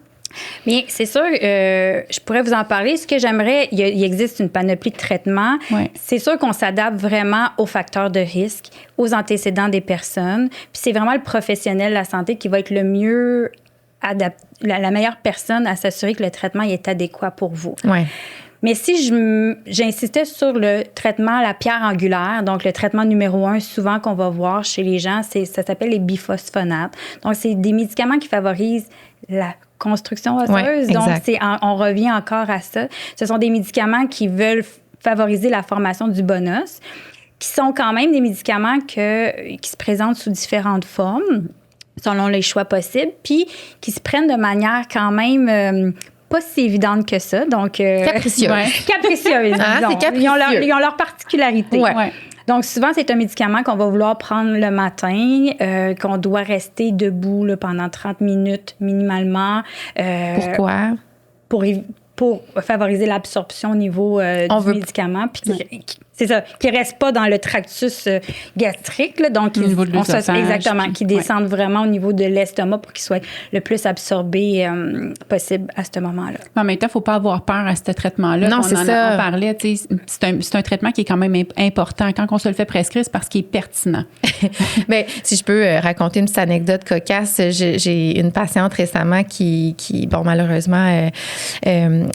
Bien, c'est sûr, je pourrais vous en parler. Ce que j'aimerais, il existe une panoplie de traitements. Ouais. C'est sûr qu'on s'adapte vraiment aux facteurs de risque, aux antécédents des personnes. Puis c'est vraiment le professionnel de la santé qui va être le mieux la meilleure personne à s'assurer que le traitement est adéquat pour vous. Ouais. Mais si j'insistais sur le traitement à la pierre angulaire, donc le traitement numéro 1 souvent qu'on va voir chez les gens, ça s'appelle les biphosphonates. Donc, c'est des médicaments qui favorisent la construction osseuse. Ouais, donc, exact. on revient encore à ça. Ce sont des médicaments qui veulent favoriser la formation du bon os, qui sont quand même des médicaments qui se présentent sous différentes formes, selon les choix possibles, puis qui se prennent de manière quand même pas si évidente que ça. Donc, capricieuse. Capricieuse, disons. C'est capricieux. Ils ont leur particularité. Ouais. Donc, souvent, c'est un médicament qu'on va vouloir prendre le matin, qu'on doit rester debout là, pendant 30 minutes minimalement. Pourquoi? Pour favoriser l'absorption au niveau du médicament. Puis c'est ça, qui ne reste pas dans le tractus gastrique. Là, donc, au niveau de l'œsophage. Exactement, qui descendent vraiment au niveau de l'estomac pour qu'il soit le plus absorbé possible à ce moment-là. Mais en même temps, il ne faut pas avoir peur à ce traitement-là. Non, c'est ça. On parlait, c'est un traitement qui est quand même important. Quand on se le fait prescrire, c'est parce qu'il est pertinent. Bien, si je peux raconter une petite anecdote cocasse, j'ai une patiente récemment qui bon, malheureusement,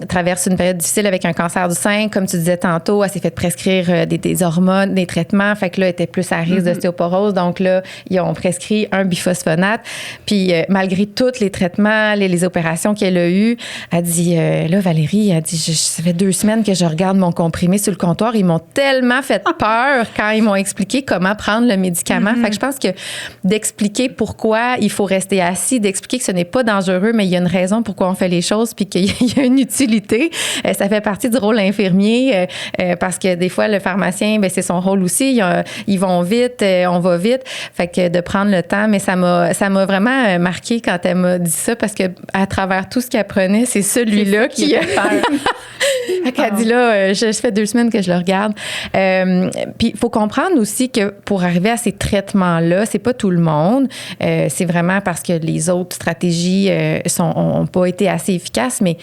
traverse une période difficile avec un cancer du sein. Comme tu disais tantôt, elle s'est fait prescrire des hormones, des traitements. Fait que là, elle était plus à risque d'ostéoporose. Donc là, ils ont prescrit un biphosphonate. Puis malgré tous les traitements, les opérations qu'elle a eues, elle dit, là, Valérie, elle dit, ça fait 2 semaines que je regarde mon comprimé sur le comptoir. Ils m'ont tellement fait peur quand ils m'ont expliqué comment prendre le médicament. Fait que je pense que d'expliquer pourquoi il faut rester assis, d'expliquer que ce n'est pas dangereux, mais il y a une raison pourquoi on fait les choses, puis qu'il y a une utilité. Ça fait partie du rôle infirmier parce que des fois, le pharmacien, bien, c'est son rôle aussi. Ils vont vite, on va vite. Fait que de prendre le temps, mais ça m'a vraiment marqué quand elle m'a dit ça parce que à travers tout ce qu'elle prenait, c'est celui-là qui a peur. Elle dit là, je fais 2 semaines que je le regarde. Puis il faut comprendre aussi que pour arriver à ces traitements-là, c'est pas tout le monde. C'est vraiment parce que les autres stratégies ont pas été assez efficaces, mais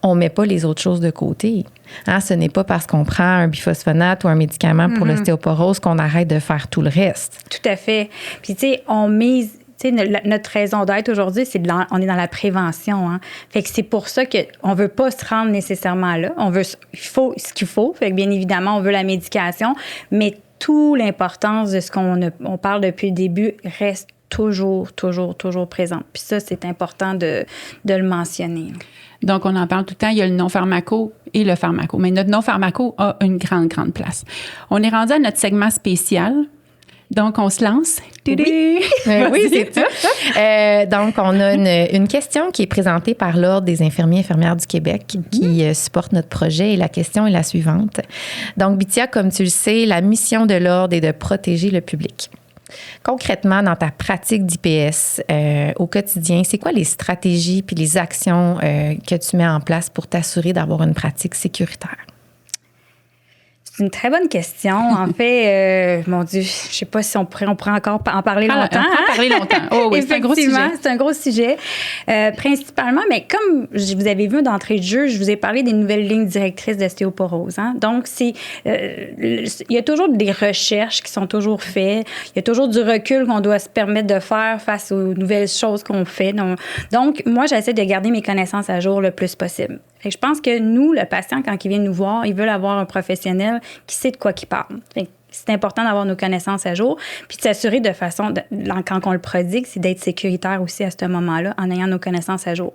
on met pas les autres choses de côté. Hein, ce n'est pas parce qu'on prend un biphosphonate ou un médicament pour l'ostéoporose qu'on arrête de faire tout le reste. Tout à fait. Puis, tu sais, on mise... Notre raison d'être aujourd'hui, on est dans la prévention. Hein. Fait que c'est pour ça qu'on ne veut pas se rendre nécessairement là. Il faut ce qu'il faut. Fait que bien évidemment, on veut la médication, mais toute l'importance de ce qu'on parle depuis le début reste toujours présente. Puis ça, c'est important de le mentionner. Donc, on en parle tout le temps. Il y a le non-pharmaco. et le pharmaco. Mais notre non-pharmaco a une grande, grande place. On est rendu à notre segment spécial. Donc, on se lance. Oui, c'est ça. Donc, on a une question qui est présentée par l'Ordre des infirmiers et infirmières du Québec qui supporte notre projet. Et la question est la suivante. Donc, Bithia, comme tu le sais, la mission de l'Ordre est de protéger le public. Concrètement, dans ta pratique d'IPS au quotidien, c'est quoi les stratégies puis les actions que tu mets en place pour t'assurer d'avoir une pratique sécuritaire? C'est une très bonne question. En fait, mon Dieu, je sais pas si on pourrait encore en parler longtemps. On peut en parler longtemps. Oh oui, c'est un gros sujet. C'est un gros sujet. Principalement, mais comme vous avez vu d'entrée de jeu, je vous ai parlé des nouvelles lignes directrices d'ostéoporose. Hein? Donc, il y a toujours des recherches qui sont toujours faites. Il y a toujours du recul qu'on doit se permettre de faire face aux nouvelles choses qu'on fait. Donc, moi, j'essaie de garder mes connaissances à jour le plus possible. Et je pense que nous, le patient, quand il vient nous voir, il veut avoir un professionnel qui sait de quoi il parle. C'est important d'avoir nos connaissances à jour, puis de s'assurer de façon, quand on le prodigue, c'est d'être sécuritaire aussi à ce moment-là, en ayant nos connaissances à jour.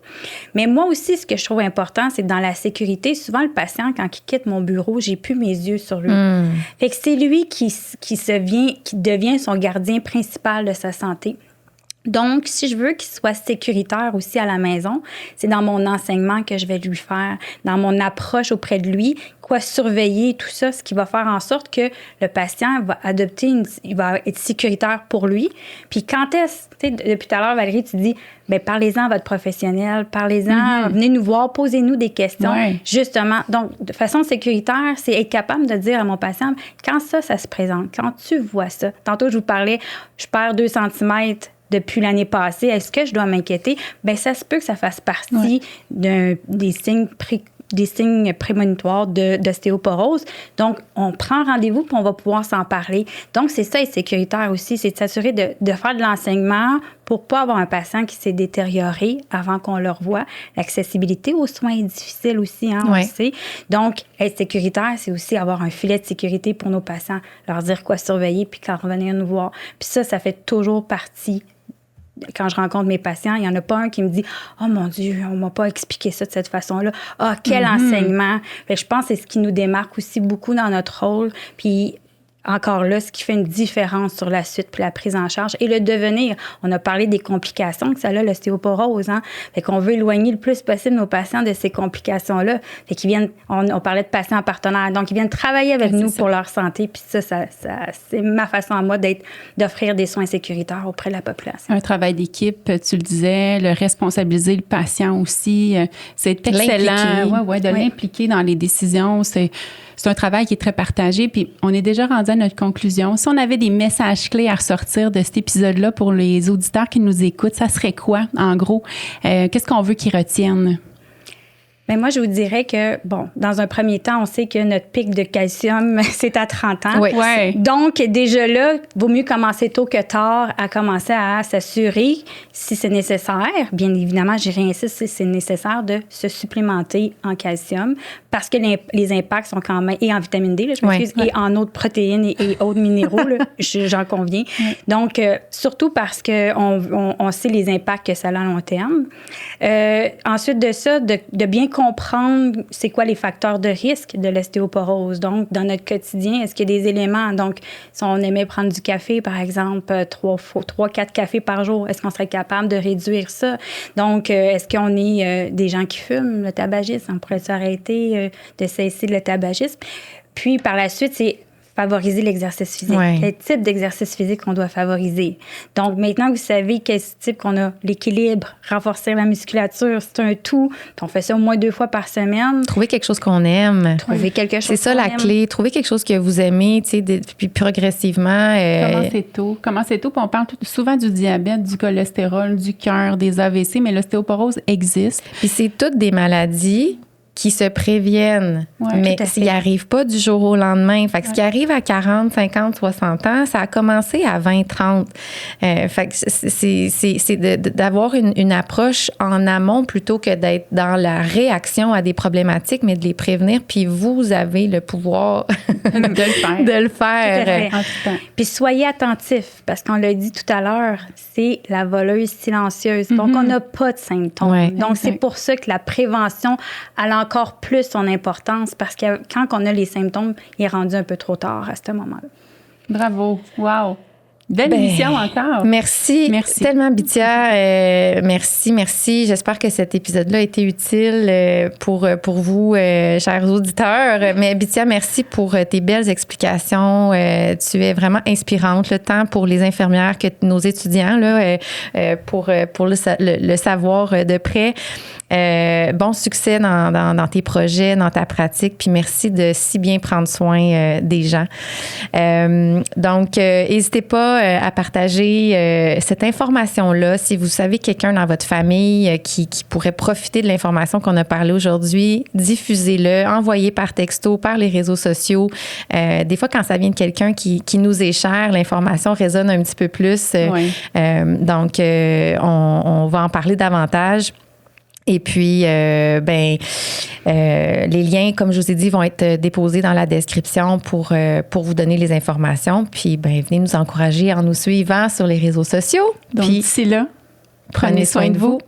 Mais moi aussi, ce que je trouve important, c'est que dans la sécurité, souvent le patient, quand il quitte mon bureau, j'ai plus mes yeux sur lui. Fait que c'est lui qui devient son gardien principal de sa santé. Donc, si je veux qu'il soit sécuritaire aussi à la maison, c'est dans mon enseignement que je vais lui faire, dans mon approche auprès de lui, quoi surveiller, tout ça, ce qui va faire en sorte que le patient va il va être sécuritaire pour lui. Puis quand est-ce, tu sais, depuis tout à l'heure, Valérie, tu dis, bien, parlez-en à votre professionnel, parlez-en, venez nous voir, posez-nous des questions, justement. Donc, de façon sécuritaire, c'est être capable de dire à mon patient, quand ça se présente, quand tu vois ça. Tantôt, je vous parlais, je perds 2 cm depuis l'année passée, est-ce que je dois m'inquiéter? Bien, ça se peut que ça fasse partie des signes prémonitoires d'ostéoporose. Donc, on prend rendez-vous puis on va pouvoir s'en parler. Donc, c'est ça, être sécuritaire aussi, c'est de s'assurer de faire de l'enseignement pour pas avoir un patient qui s'est détérioré avant qu'on le revoie. L'accessibilité aux soins est difficile aussi, hein, on le sait. Donc, être sécuritaire, c'est aussi avoir un filet de sécurité pour nos patients, leur dire quoi surveiller puis quand revenir nous voir. Puis ça fait toujours partie. Quand je rencontre mes patients, il n'y en a pas un qui me dit « Oh mon Dieu, on ne m'a pas expliqué ça de cette façon-là. Ah, quel enseignement! » Fait que je pense que c'est ce qui nous démarque aussi beaucoup dans notre rôle. Puis encore là, ce qui fait une différence sur la suite puis la prise en charge et le devenir. On a parlé des complications que ça a, l'ostéoporose. Hein? Fait qu'on veut éloigner le plus possible nos patients de ces complications-là. Fait qu'ils viennent, on parlait de patients partenaires, donc ils viennent travailler avec nous pour leur santé. Puis ça, c'est ma façon à moi d'offrir des soins sécuritaires auprès de la population. Un travail d'équipe, tu le disais, le responsabiliser le patient aussi, c'est excellent. De l'impliquer dans les décisions, c'est un travail qui est très partagé. Puis on est déjà rendu à notre conclusion. Si on avait des messages clés à ressortir de cet épisode-là pour les auditeurs qui nous écoutent, ça serait quoi, en gros? Qu'est-ce qu'on veut qu'ils retiennent? Bien, moi, je vous dirais que, bon, dans un premier temps, on sait que notre pic de calcium, c'est à 30 ans. Oui. Ouais. Donc, déjà là, vaut mieux commencer tôt que tard à commencer à s'assurer, si c'est nécessaire, bien évidemment, j'y réinsiste, si c'est nécessaire de se supplémenter en calcium parce que les impacts sont quand même, et en vitamine D, là, je m'excuse, et en autres protéines et autres minéraux, là, j'en conviens. Donc, surtout parce qu'on sait les impacts que ça a à long terme. Ensuite de ça, de bien comprendre c'est quoi les facteurs de risque de l'ostéoporose. Donc, dans notre quotidien, est-ce qu'il y a des éléments? Donc, si on aimait prendre du café, par exemple, 3-4 cafés par jour, est-ce qu'on serait capable de réduire ça? Donc, est-ce qu'on est des gens qui fument, le tabagisme? On pourrait s'arrêter de cesser le tabagisme. Puis, par la suite, c'est favoriser l'exercice physique. Quel type d'exercice physique on doit favoriser? Donc, maintenant que vous savez quel type qu'on a, l'équilibre, renforcer la musculature, c'est un tout. Puis on fait ça au moins 2 fois par semaine. Trouver quelque chose qu'on aime. Trouver quelque chose c'est ça la clé. Trouver quelque chose que vous aimez, tu sais, puis progressivement. Commencez tôt. Puis on parle souvent du diabète, du cholestérol, du cœur, des AVC, mais l'ostéoporose existe. Puis c'est toutes des maladies qui se préviennent, mais s'ils n'arrivent pas du jour au lendemain. Fait que ce qui arrive à 40, 50, 60 ans, ça a commencé à 20, 30. Fait que c'est d'avoir une approche en amont plutôt que d'être dans la réaction à des problématiques, mais de les prévenir. Puis vous avez le pouvoir de le faire. Puis soyez attentifs, parce qu'on l'a dit tout à l'heure, c'est la voleuse silencieuse. Donc, on n'a pas de symptômes. Donc, c'est pour ça que la prévention à l'entour encore plus son importance parce que quand on a les symptômes, il est rendu un peu trop tard à ce moment-là. Bravo. Wow. Belle émission encore. Merci. Merci. Tellement, Bithia. Merci. J'espère que cet épisode-là a été utile pour vous, chers auditeurs. Mais Bithia, merci pour tes belles explications. Tu es vraiment inspirante, tant pour les infirmières que nos étudiants, là, pour le savoir de près. Bon succès dans tes projets, dans ta pratique, puis merci de si bien prendre soin des gens. Donc, n'hésitez pas à partager cette information-là. Si vous savez quelqu'un dans votre famille qui pourrait profiter de l'information qu'on a parlé aujourd'hui, diffusez-le, envoyez par texto, par les réseaux sociaux. Des fois, quand ça vient de quelqu'un qui nous est cher, l'information résonne un petit peu plus. Oui. Donc, on va en parler davantage. Et puis, les liens, comme je vous ai dit, vont être déposés dans la description pour vous donner les informations. Puis, venez nous encourager en nous suivant sur les réseaux sociaux. Donc, puis, d'ici là, prenez soin de vous.